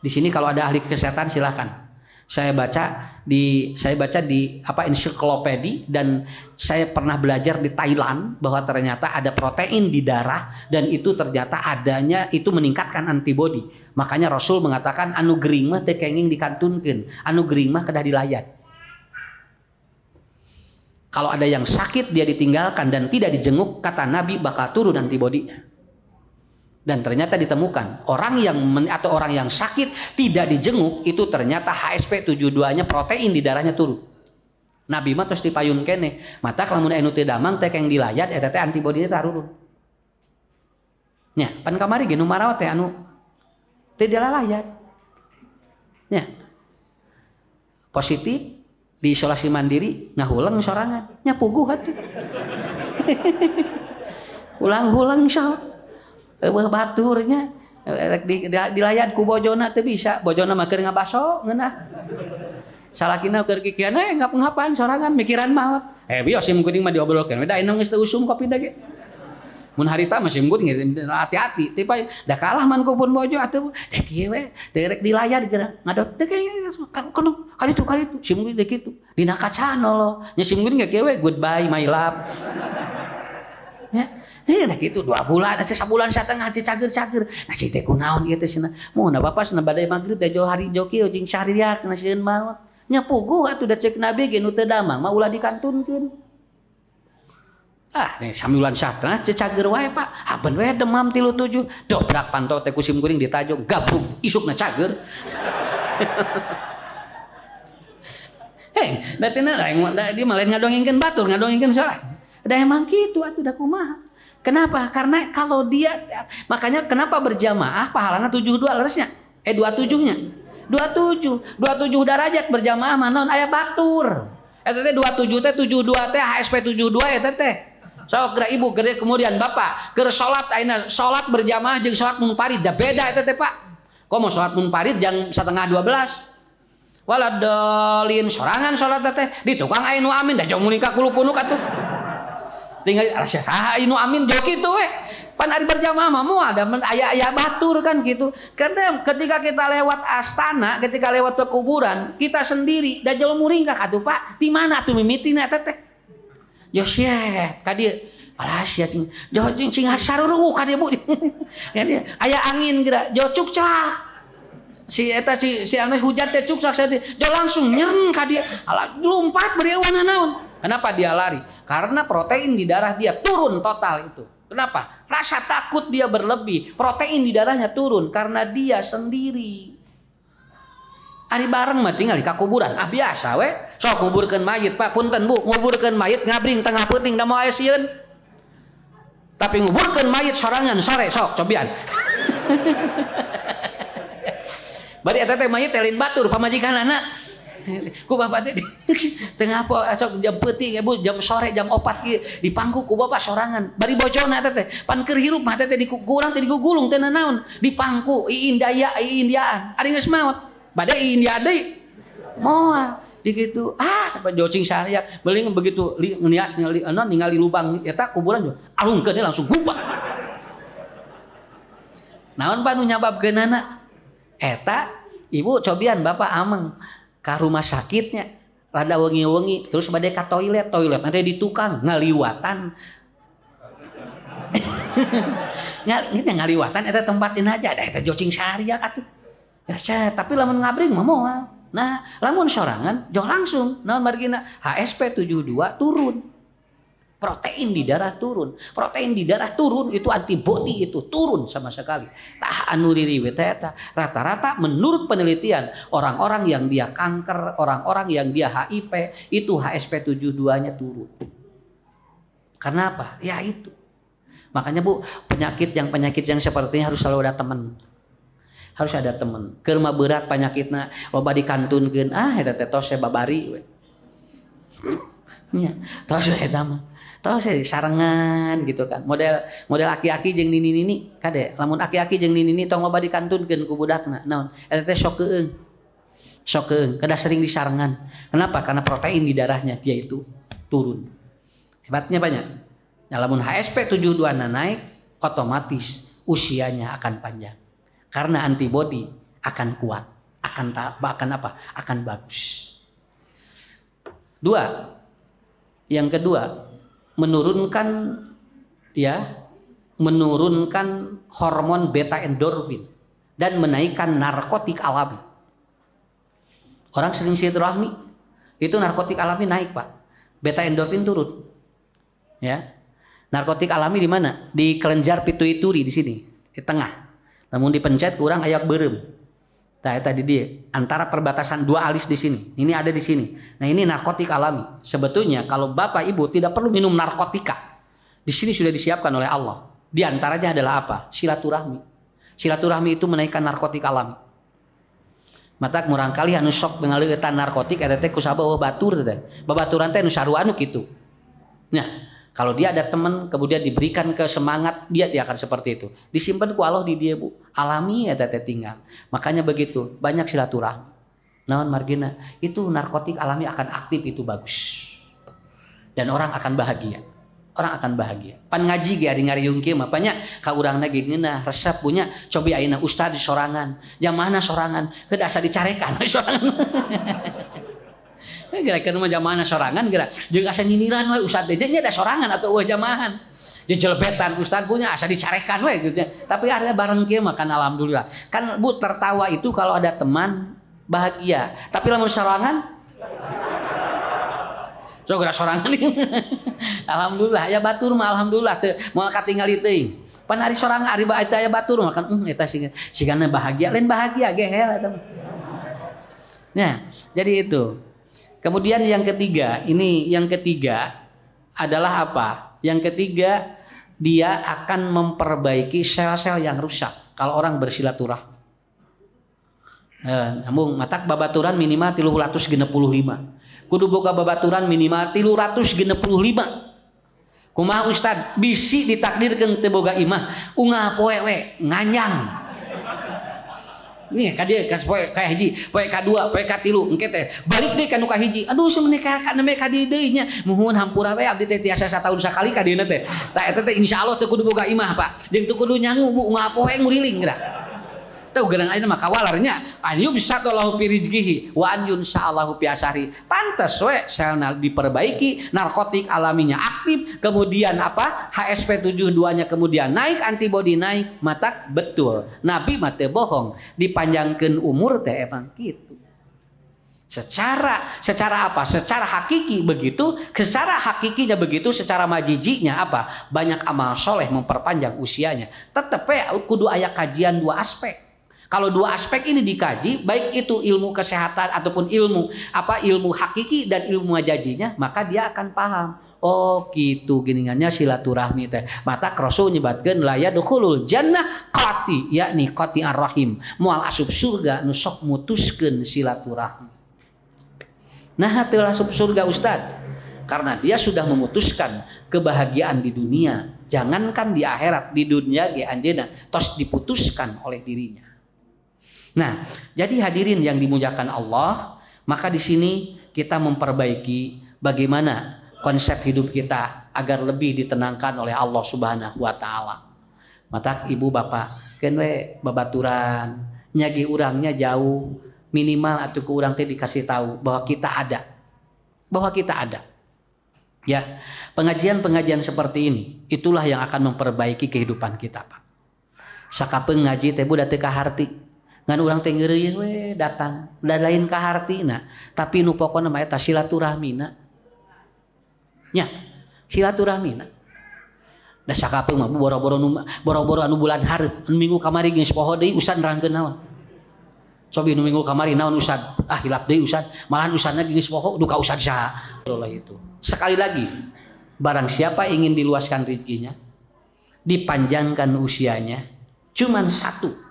Di sini kalau ada ahli kesehatan silakan. Saya baca di ensiklopedia dan saya pernah belajar di Thailand bahwa ternyata ada protein di darah dan itu ternyata adanya itu meningkatkan antibodi. Makanya Rasul mengatakan anu gering mah teu kenging dikantunkeun, anu gering mah kedah dilayat. Kalau ada yang sakit dia ditinggalkan dan tidak dijenguk, kata Nabi bakal turun antibodinya. Dan ternyata ditemukan orang yang sakit tidak dijenguk itu ternyata HSP72-nya protein di darahnya turun. Nabi mah terus dipayun kene. Mata lamun anu teu damang teh keng dilayat eta teh antibodi teh tarurun. Nya, pan kamari ge nu marawat teh anu teu dilalayat. Nya. Positif di isolasi mandiri ngahulang sorangan. Nya puguh atuh. Ulang-ulang sok. Eueuh baturnya dilayat ku bojona teu bisa. Bojona mah keur ngabaso ngeunah. Salakina keur kikian ngap-ngapan sorangan mikiran maot. Bios sim kuning mah diobrolkeun. Da ina geus teu usum kopi da ge. Mun harita mah sim kuning hati-hati. Tipa da kalah man ku pun bojo atuh. Dek ieu we, derek dilayat geura. Ngadot teh kan kali itu sim kuning dek kitu. Dina kaca lo. Nya sim kuning ge kieu we goodbye my love. Nya nah gitu 2 bulan aja sabulan satengah aja cager-cager. Nah si teh kunaon ieu teh cenah. Mun bapak cenah bade magrib teh jauh hari joki jeung syariat cenah sieun maot. Nya puguh atuh da cek nabi ge nu teu damang mah ulah dikantunkeun. Nih sambilan satengah cager wae Pak. Haben we demam 37. Dobrak pantau teh ku sim kuring ditajong gabung isukna cager. Da teh dia malah ngadongengkeun batur, ngadongengkeun salah. Da emang kitu atuh da kumaha. Kenapa? Karena kalau dia makanya kenapa berjamaah pahalana 72 leresnya? 27-nya. 27 derajat berjamaah mah naon aya batur. Eta teh 27 teh 72 teh HSP 72 eta teh. Sok geura ibu gede kemudian bapak keur salat ayeuna salat berjamaah jeung salat munfarid da beda eta teh Pak. Komo salat munfarid jam 11:30. Waladolin sorangan salat teh di tukang aya nu amin da jauh muni ka kulupunuk atuh. Tinggal inu amin jo kitu we. Pan ari berjamaah mah moal ada aya batur kan gitu. Karena ketika kita lewat astana, ketika lewat kuburan, kita sendiri da jauh muringkak atuh Pak. Di mana atuh mimitina eta teh? Yo syet ka dieu. Alah sia cing. Jo cing sarureuh ka dieu Bu. Aya angin geura, jo cukcak. Si eta si anu hujan teh cukcak saeutik. Jo langsung nyeng ka dieu. Alah lompat beri eueuhna naon? Kenapa dia lari? Karena protein di darah dia turun total itu. Kenapa? Rasa takut dia berlebih. Protein di darahnya turun karena dia sendiri. Ari bareng mah tinggal di kuburan. Biasa we. Sok nguburkeun mayit Pak. Punten Bu, nguburkeun mayit ngabring tengah peuting da moal sieun. Tapi nguburkeun mayit sorangan sore sok cobian. Bari eta teh mayit telin batur pamajikanana. Ku bapak teh tengah apa asok jam peuting Bu jam sore jam 4 kieu di pangku ku bapak sorangan bari bojona eta teh pan keur hirup mah teh di kurang teh digugulung teh naon di pangku Indiaan ari geus maot bade India deui moal di kitu apa jocing saya beuling begitu niat ningali lubang eta kuburan alungkeun langsung gubak naon Pak nu nyababkeunana eta ibu cobian bapak ameng ka rumah sakitnya rada wengi-wengi terus bade ka toilet nanti di tukang ngaliwatan ngaliwatan eta tempatin aja da eta jocing sahariak atuh ya tapi lamun ngabring mah moal nah lamun sorangan jong langsung naon margina HSP 72 turun protein di darah turun itu antibodi itu turun sama sekali tah anu ririwe eta rata-rata menurut penelitian orang-orang yang dia kanker orang-orang yang dia HIV itu HSP 72-nya turun karena apa ya itu makanya Bu penyakit yang sepertinya harus selalu ada teman keur mah berat penyakitna loba dikantunkeun eta teh tos babari we nya tos eta mah tahu saya sarangan gitu kan model aki-aki jeung nini kade lamun aki-aki jeung nini tong loba dikantunkeun ku budakna naon eta teh sok keung kada sering disarangan kenapa karena protein di darahnya dia itu turun hebatnya banyak nah lamun HSP 72 na naik otomatis usianya akan panjang karena antibodi akan kuat akan bagus yang kedua menurunkan hormon beta endorfin dan menaikkan narkotik alami. Orang sering silaturahmi itu narkotik alami naik Pak, beta endorfin turun. Ya, narkotik alami di mana? Di kelenjar pituituri di sini, di tengah. Namun dipencet kurang ayak berem. Tadi dia antara perbatasan dua alis di sini. Ini ada di sini. Nah, ini narkotik alami. Sebetulnya kalau Bapak Ibu tidak perlu minum narkotika. Di sini sudah disiapkan oleh Allah. Di antaranya adalah apa? Silaturahmi. Silaturahmi itu menaikkan narkotik alami. Matak murang kali anu sok bengaleueutan narkotik eta teh kusabab batur teh. Babaturan teh nu sarua anu kitu. Nah, kalau dia ada teman kemudian diberikan kesemangat, dia akan seperti itu. Disimpan ku Allah di dia, Bu. Alami eta teh tinggal. Makanya begitu, banyak silaturahmi. Naon margina? Itu narkotik alami akan aktif, itu bagus. Dan orang akan bahagia. Orang akan bahagia. Pan ngaji ge ari ngariung kieu mah banyak ka urangna ge ngeunah resep punya cobi ayeuna ustaz di sorangan. Yang mana sorangan? Heuh asa dicarekan sorangan. Geura-geura mah jamaahna sorangan geura. Jeung asa nyinyiran we ustaz teh nya da sorangan atau weh jamahan. Jelbetan ustaz punya asa dicarekan we gitu. Tapi ada bareng kieu mah kan alhamdulillah. Kan Bu tertawa itu kalau ada teman bahagia. Tapi lamun sorangan so geura sorangan. Alhamdulillah ya batur mah alhamdulillah teu moal katingali teuing. Pan ari sorangan ari aya batur mah kan eta sigana bahagia lain bahagia gehel eta. Nah, jadi itu. Kemudian yang ketiga adalah apa? Yang ketiga dia akan memperbaiki sel-sel yang rusak kalau orang bersilaturahmi. Namun matak babaturan minimal 365. Kudu boga babaturan minimal 365. Kumaha Ustad bisi ditakdirkeun teu boga imah ungah poe we nganyang. Nih kadieu kas poe ka hiji, poe kadua, poe katilu engke teh balik deui ka nu ka hiji. Aduh semeneh ka nembe ka dieu deui nya. Muhun hampura we abdi teh tiasa sataun sakali ka dieu teh. Tah eta teh insyaallah teu kudu boga imah Pak. Jeung teu kudu nyangu Bu ungah poe nguriling geura. Teu geurang ayeuna mah kawalarnya anyu bisa tollahu fi rizqihi wa an yunsa'allahu fi asari. Pantes we selna diperbaiki, narkotik alaminya aktif, kemudian apa? HSP72-nya kemudian naik, antibodi naik, matak betul. Nabi mah teu bohong, dipanjangkeun umur teh emang kitu. Secara apa? Secara hakiki begitu, secara hakikinya begitu, secara majijinya apa? Banyak amal soleh memperpanjang usianya. Tetep kudu aya kajian dua aspek. Kalau dua aspek ini dikaji, baik itu ilmu kesehatan ataupun ilmu hakiki dan ilmu majajinya, maka dia akan paham. Oh gitu giningannya silaturahmi teh. Mata Rasul nyebatkeun la yadkhulul jannah qati, yakni qati ar-rahim. Moal asup surga nu sok mutuskeun silaturahmi. Nah, teu asup surga Ustad. Karena dia sudah memutuskan kebahagiaan di dunia. Jangankan di akhirat, di dunia ge anjeunna tos diputuskan oleh dirinya. Nah, jadi hadirin yang dimuliakan Allah, maka di sini kita memperbaiki bagaimana konsep hidup kita agar lebih ditenangkan oleh Allah Subhanahu wa taala. Mata ibu bapak keun we babaturan, nyagi urangnya jauh, minimal atuh ke urang teh dikasih tahu bahwa kita ada. Bahwa kita ada. Ya, pengajian-pengajian seperti ini itulah yang akan memperbaiki kehidupan kita, Pak. Sakapeung ngaji teh budak teu kaharti. Ngan urang teh ngeureuyeuh we datang, da lain ka hartina, tapi nu pokona mah eta silaturahmina. Nya, silaturahmina. Da sakapeung mah boro-boro anu bulan hareup, anu minggu kamari geus poho deui usad nerangkeun naon. Cobi nu minggu kamari naon usad? Ah hilap deui usad, malahan usadna geus poho duka usad saha. Itu. Sekali lagi, barang siapa ingin diluaskan rezekinya, dipanjangkan usianya, cuman satu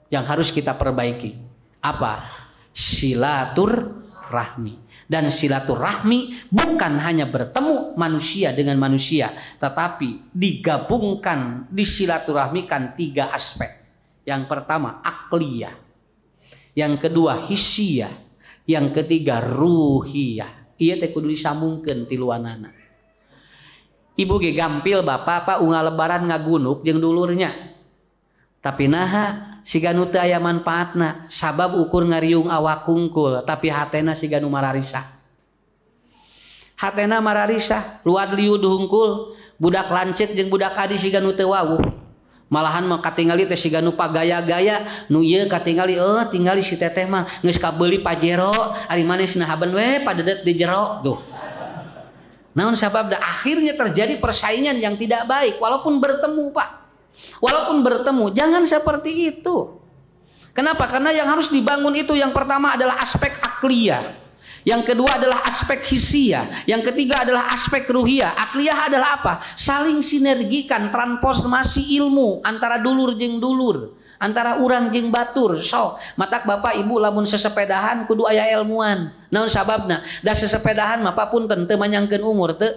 yang harus kita perbaiki. Apa? Silaturahmi. Dan silaturahmi bukan hanya bertemu manusia dengan manusia, tetapi digabungkan, disilaturahmikan 3 aspek. Yang pertama akliyah, yang kedua hissiyah, yang ketiga ruhiyah. Ieu teh kudu disambungkeun tiluanana. Ibu ge gampil bapak unggal lebaran ngagunuk jeung dulurnya. Tapi naha siga nu teu aya manfaatna, sabab ukur ngariung awak kungkul, tapi hatena siga nu mararisa. Hatena mararisa, luad liud hungkul, budak lancet jeung budak adi siga nu teu wawuh. Malahan mah katingali teh siga nu pagaya-gaya, nu ieu katingali tingali si teteh mah geus kabeuli pajero, ari manesna haben we padedet di jero tuh. Naon sabab akhirnya terjadi persaingan yang tidak baik walaupun bertemu, Pak. Walaupun bertemu, jangan seperti itu. Kenapa? Karena yang harus dibangun itu yang pertama adalah aspek akliyah. Yang kedua adalah aspek hisia. Yang ketiga adalah aspek ruhiyah. Akliyah adalah apa? Saling sinergikan transformasi ilmu antara dulur jeung dulur, antara urang jeung batur. Sok matak bapak ibu lamun sesepedahan kudu aya ilmuan. Naon sababna? Da sesepedahan mah papunten teu manyangkeun umur teu.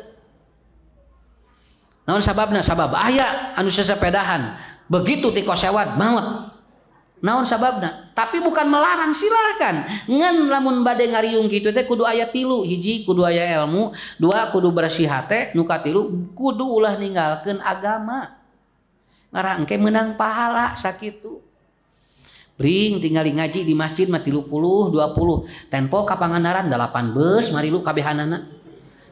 Naon sababna? Sabab aya anu sesepedahan begitu ti kosewat maut. Naon sababna? Tapi bukan melarang, silahkan. Ngan lamun bade ngariung kitu teh kudu aya tilu, hiji kudu aya ilmu, dua kudu bersih hate, nu katilu kudu ulah ninggalkeun agama. Ngara engke meunang pahala sakitu. Bring tinggali ngaji di masjid mah 30 20. Tempo ka Pangandaran 18 marilu kabehanana.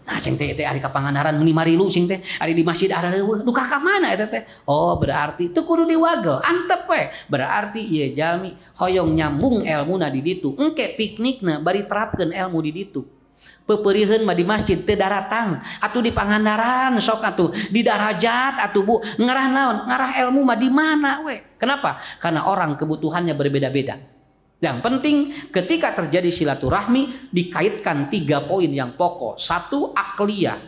Nah cing teh ari ka Pangandaran meuni marilu cing teh ari di masjid ada leuweung duka ka mana eta teh. Oh berarti teu kudu diwagel antep we. Berarti ieu jalmi hoyong nyambung elmuna di ditu engke piknikna bari terapkeun ilmu di ditu. Pepeurieun mah di masjid teu daratang atuh di Pangandaran sok atuh di Darajat atuh Bu ngarah naon ngarah ilmu mah di mana we. Kenapa? Karena orang kebutuhannya berbeda-beda. Yang penting ketika terjadi silaturahmi dikaitkan 3 poin yang pokok. 1, akliyah.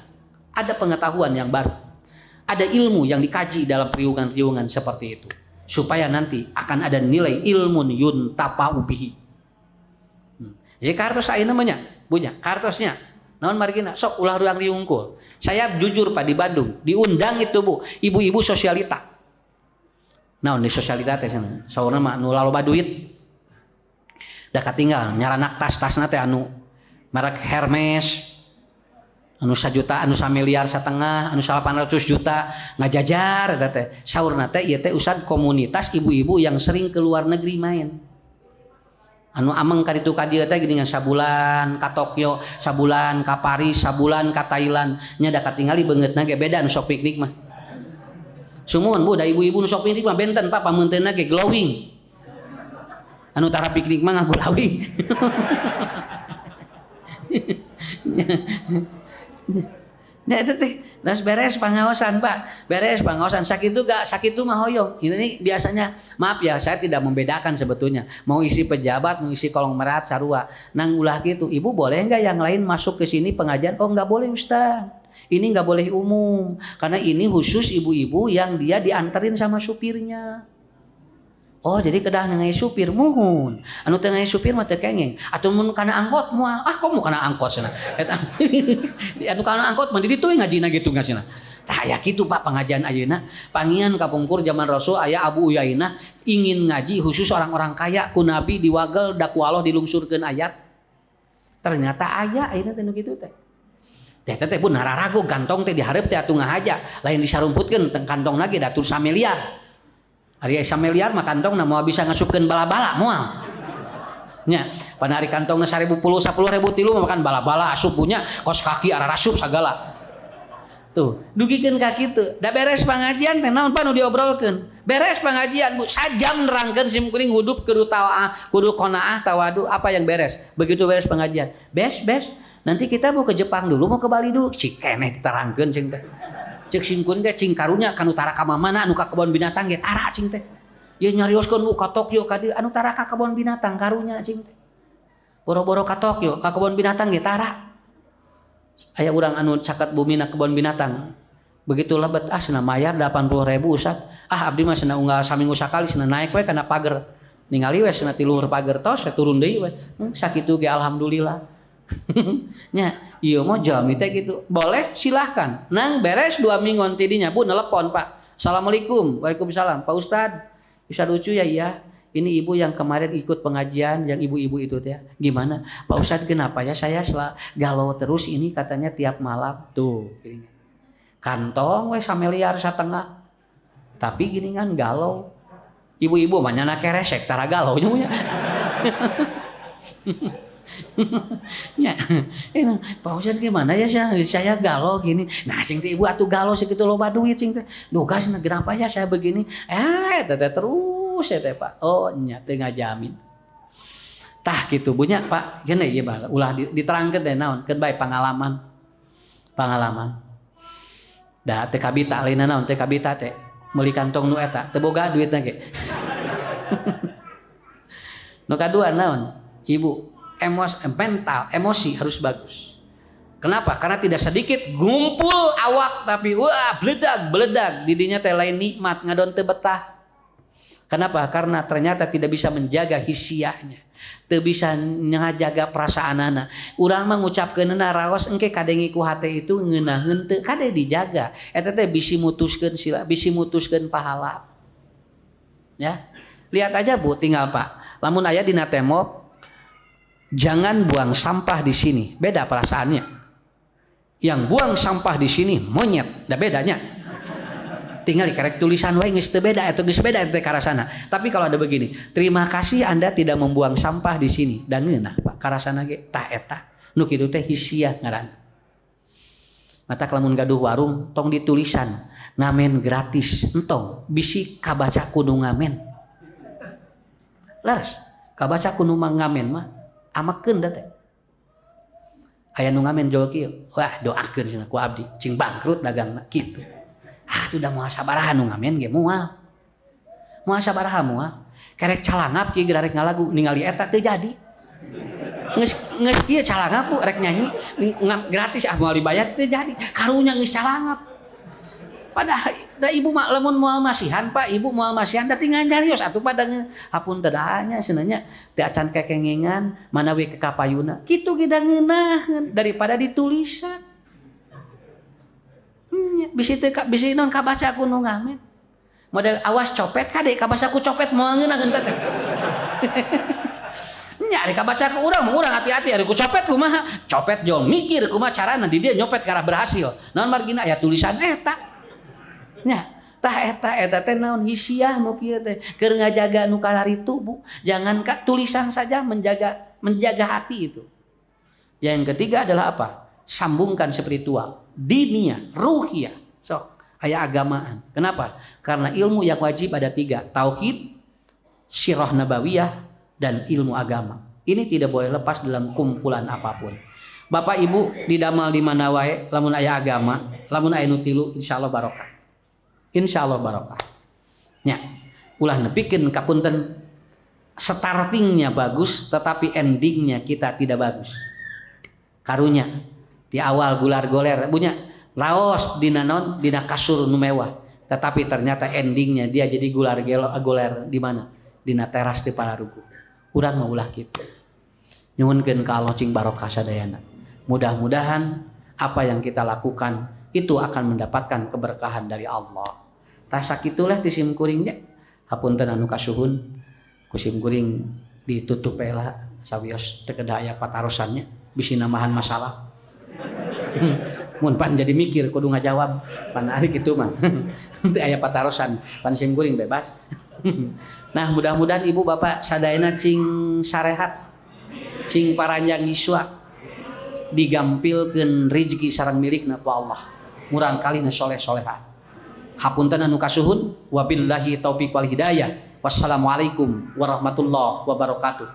Ada pengetahuan yang baru. Ada ilmu yang dikaji dalam riungan-riungan seperti itu. Supaya nanti akan ada nilai ilmun yuntafa'u bihi. Jadi kartos ayeuna namanya, punya kartosnya. Naon margina sok ulah urang riungkul. Saya jujur Pak di Bandung, diundang itu Bu, ibu-ibu sosialita. Naon di sosialita teh cenah. Saurna mah nu laloba duit. Da katinggal nyaranak tas-tasna teh anu merek Hermes anu 1 juta anu 1 miliar setengah anu 800 juta ngajajar eta teh saurna teh ieu teh usad komunitas ibu-ibu yang sering ke luar negeri main anu ameng ka ditu ka dieu teh geuningan sabulan ka Tokyo sabulan ka Paris sabulan ka Thailand nya da katingali beungeutna ge beda anu sok piknik mah sumuhun Bu da ibu-ibu nu sok piknik mah benten Pak pamunteunna ge glowing anu tara piknik mah ngaku lawing. Ya itu teh, das beres pangaosan Pak, beres pangaosan sakitu gak sakitu mah hoyong. Ini biasanya maaf ya saya tidak membedakan sebetulnya mau isi pejabat mau isi kolong merat sarua. Nang ulah gitu, ibu boleh nggak yang lain masuk ke sini pengajian? Oh nggak boleh Ustaz. Ini nggak boleh umum karena ini khusus ibu-ibu yang dia dianterin sama supirnya. Oh jadi kedah ngai supir muhun anu teu ngai supir mah teu kenging atuh mun kana angkot moal kok mau kana angkot cenah eta anu kana angkot mah di ditu ngajina gitu ngasina tah aya kitu Pak pengajian ayeuna pangian kapungkur zaman Rasul aya Abu Uyainah ingin ngaji khusus orang-orang kaya ku Nabi diwagel da ku Allah dilungsurkeun ayat ternyata aya ayeuna teh nu kitu teh teh pun nararago gantong teh dihareup teh atuh ngahaja lain disarumputkeun teng kantong lagi da tur 1 miliar hari 1 miliar mah kantong na moal bisa ngasupkeun bala-bala moal. Nya, pada hari kantongna 1010 10.000 tilu makan bala-bala asup punya kos kaki arah asup sagala. Tuh, dugikeun ka kitu. Da beres pangajian teh naon Pak nu diobrolkeun? Beres pangajian Bu, sajam nerangkeun sim kuring hudup kudu tawaah, kudu qanaah tawadu apa yang beres. Begitu beres pengajian. Bes. Nanti kita mau ke Jepang dulu, mau ke Bali dulu. Cik keneh diterangkeun cing teh. Cek singkun teh cing karunya kan utara ka mana anu ka kebon binatang ge tara cing teh. Ye nyarioskeun Bu ka Tokyo ka dieu anu tara ka kebon binatang karunya cing teh. Boro-boro ka Tokyo ka kebon binatang ge tara. Aya urang anu caket bumina kebon binatang. Begitu lebet cenah mayar 80.000 Ustaz. Abdi mah cenah unggal saminggu sakali cenah naik we kana pager. Ningali we cenah ti luhur pager tos turun deui we. Sakitu ge alhamdulillah. Nya iya mau jami teh gitu boleh silahkan nang beres 2 minggu tidinya Bu nelepon Pak Assalamualaikum Waalaikumsalam Pak Ustad lucu ya iya ini ibu yang kemarin ikut pengajian yang ibu-ibu itu teh gimana Pak Ustad kenapa ya saya galau terus ini katanya tiap malam tuh kantong we 1 miliar setengah tapi gini kan galau ibu-ibu mah nyana keresek tara galau nya ya, Pak Ustad gimana ya saya galau gini. Nah, sing teh ibu atuh galau segitu loba duit sing teh. Duh gas kenapa ya saya begini? Teh terus ya teh Pak. Oh, nya teh ngajamin. Tah gitu bunya Pak. Gini ieu bae ulah diterangkeun teh naon? Keun bae pengalaman. Da teh kabita lainna naon teh kabita teh meuli kantong nu eta teu boga duitna ge. Nu kadua naon? Ibu, mental, emosi harus bagus. Kenapa? Karena tidak sedikit gumpul awak tapi wah beledag didinya teh lain nikmat ngadon teu betah. Kenapa? Karena ternyata tidak bisa menjaga hisiahnya, teu bisa ngajaga perasaanana. Urang mah ngucapkeunna raos engke kadengi ku hate itu ngeunaheun teu kade dijaga. Eta teh bisi mutuskeun sila, bisi mutuskeun pahala. Ya. Lihat aja Bu, tinggal Pak. Lamun aya dina tembok jangan buang sampah di sini. Beda perasaannya. Yang buang sampah di sini monyet, ada bedanya. Tinggal dikerek tulisan wae geus teu beda atau geus beda teh karasana. Tapi kalau ada begini, terima kasih Anda tidak membuang sampah di sini. Da ngeunah Pak, karasana ge tah eta. Nu kitu teh hisiah ngaran. Mata lamun gaduh warung tong ditulisan ngamen gratis. Entong bisi kabaca kudu ngamen. Laras, kabaca kudu ngamen mah amakeun da teh. Aya nu ngamen jual kieu. Wah, doakeun cenah ku abdi, cing bangkrut dagangna kitu. Ah, itu udah moal sabaraha nu ngamen ge moal. Moal sabaraha moal. Kerek calangap kieu rek ngalagu ningali eta teu jadi. Geus kieu calangap Bu rek nyanyi gratis ah moal dibayar teu jadi. Karunya geus calangap. Padahal da ibu mah lamun moal masihan Pak, ibu moal masihan da tinggal nyarios atuh pada hapun teu dahanya seunanya teu acan kekengengan manawi ke kapayuna. Kitu ge da ngeunaheun daripada ditulisan. Bisi teu bisi non kabaca ku nu ngamen. Model awas copet kade kabaca ku copet moal ngeunaheun teh. Nya ari kabaca ku urang hati-hati ari ku copet kumaha? Copet jol mikir kumaha carana di dia nyopet karena berhasil. Naon margina aya tulisan eta. Nya tah eta teh naon hisiah nu kieu teh keur ngajaga nu kalaritu Bu. Jangan tulisan saja menjaga hati itu. Yang ketiga adalah apa? Sambungkan spiritual, diniyah, ruhiyah. Sok aya agamaan. Kenapa? Karena ilmu yang wajib ada 3, tauhid, sirah nabawiyah dan ilmu agama. Ini tidak boleh lepas dalam kumpulan apapun. Bapak Ibu didamel di mana wae lamun aya agama, lamun aya nu tilu insyaallah barokah. Insyaallah barokah. Nya, ulah nepikeun kapunten startingnya bagus tetapi endingnya kita tidak bagus. Karunya di awal gular-goler punya laos dina non dina kasur nu mewah, tetapi ternyata endingnya dia jadi gular-goler di mana? Dina teras di Palarugu. Urang mah ulah kitu. Nyuhunkeun ka Allah cing barokah sadayana. Mudah-mudahan apa yang kita lakukan itu akan mendapatkan keberkahan dari Allah. Tah sakitulah ti sim kuringnya. Hapunten anu kasuhun ku sim kuring ditutup heula sawios teu kedah aya patarosannya bisi namahan masalah. Mun pan jadi mikir kudu ngajawab pan ari kitu mah. Teu aya patarosan pan sim kuring bebas. Nah, mudah-mudahan Ibu Bapak sadayana cing sarehat, cing paranjang yuswa digampilkeun rezeki sareng milikna ku Allah. Murang kalina soleh-solehah. Hapunten anu kasuhun wabillahi taufiq wal hidayah. Wassalamualaikum warahmatullahi wabarakatuh.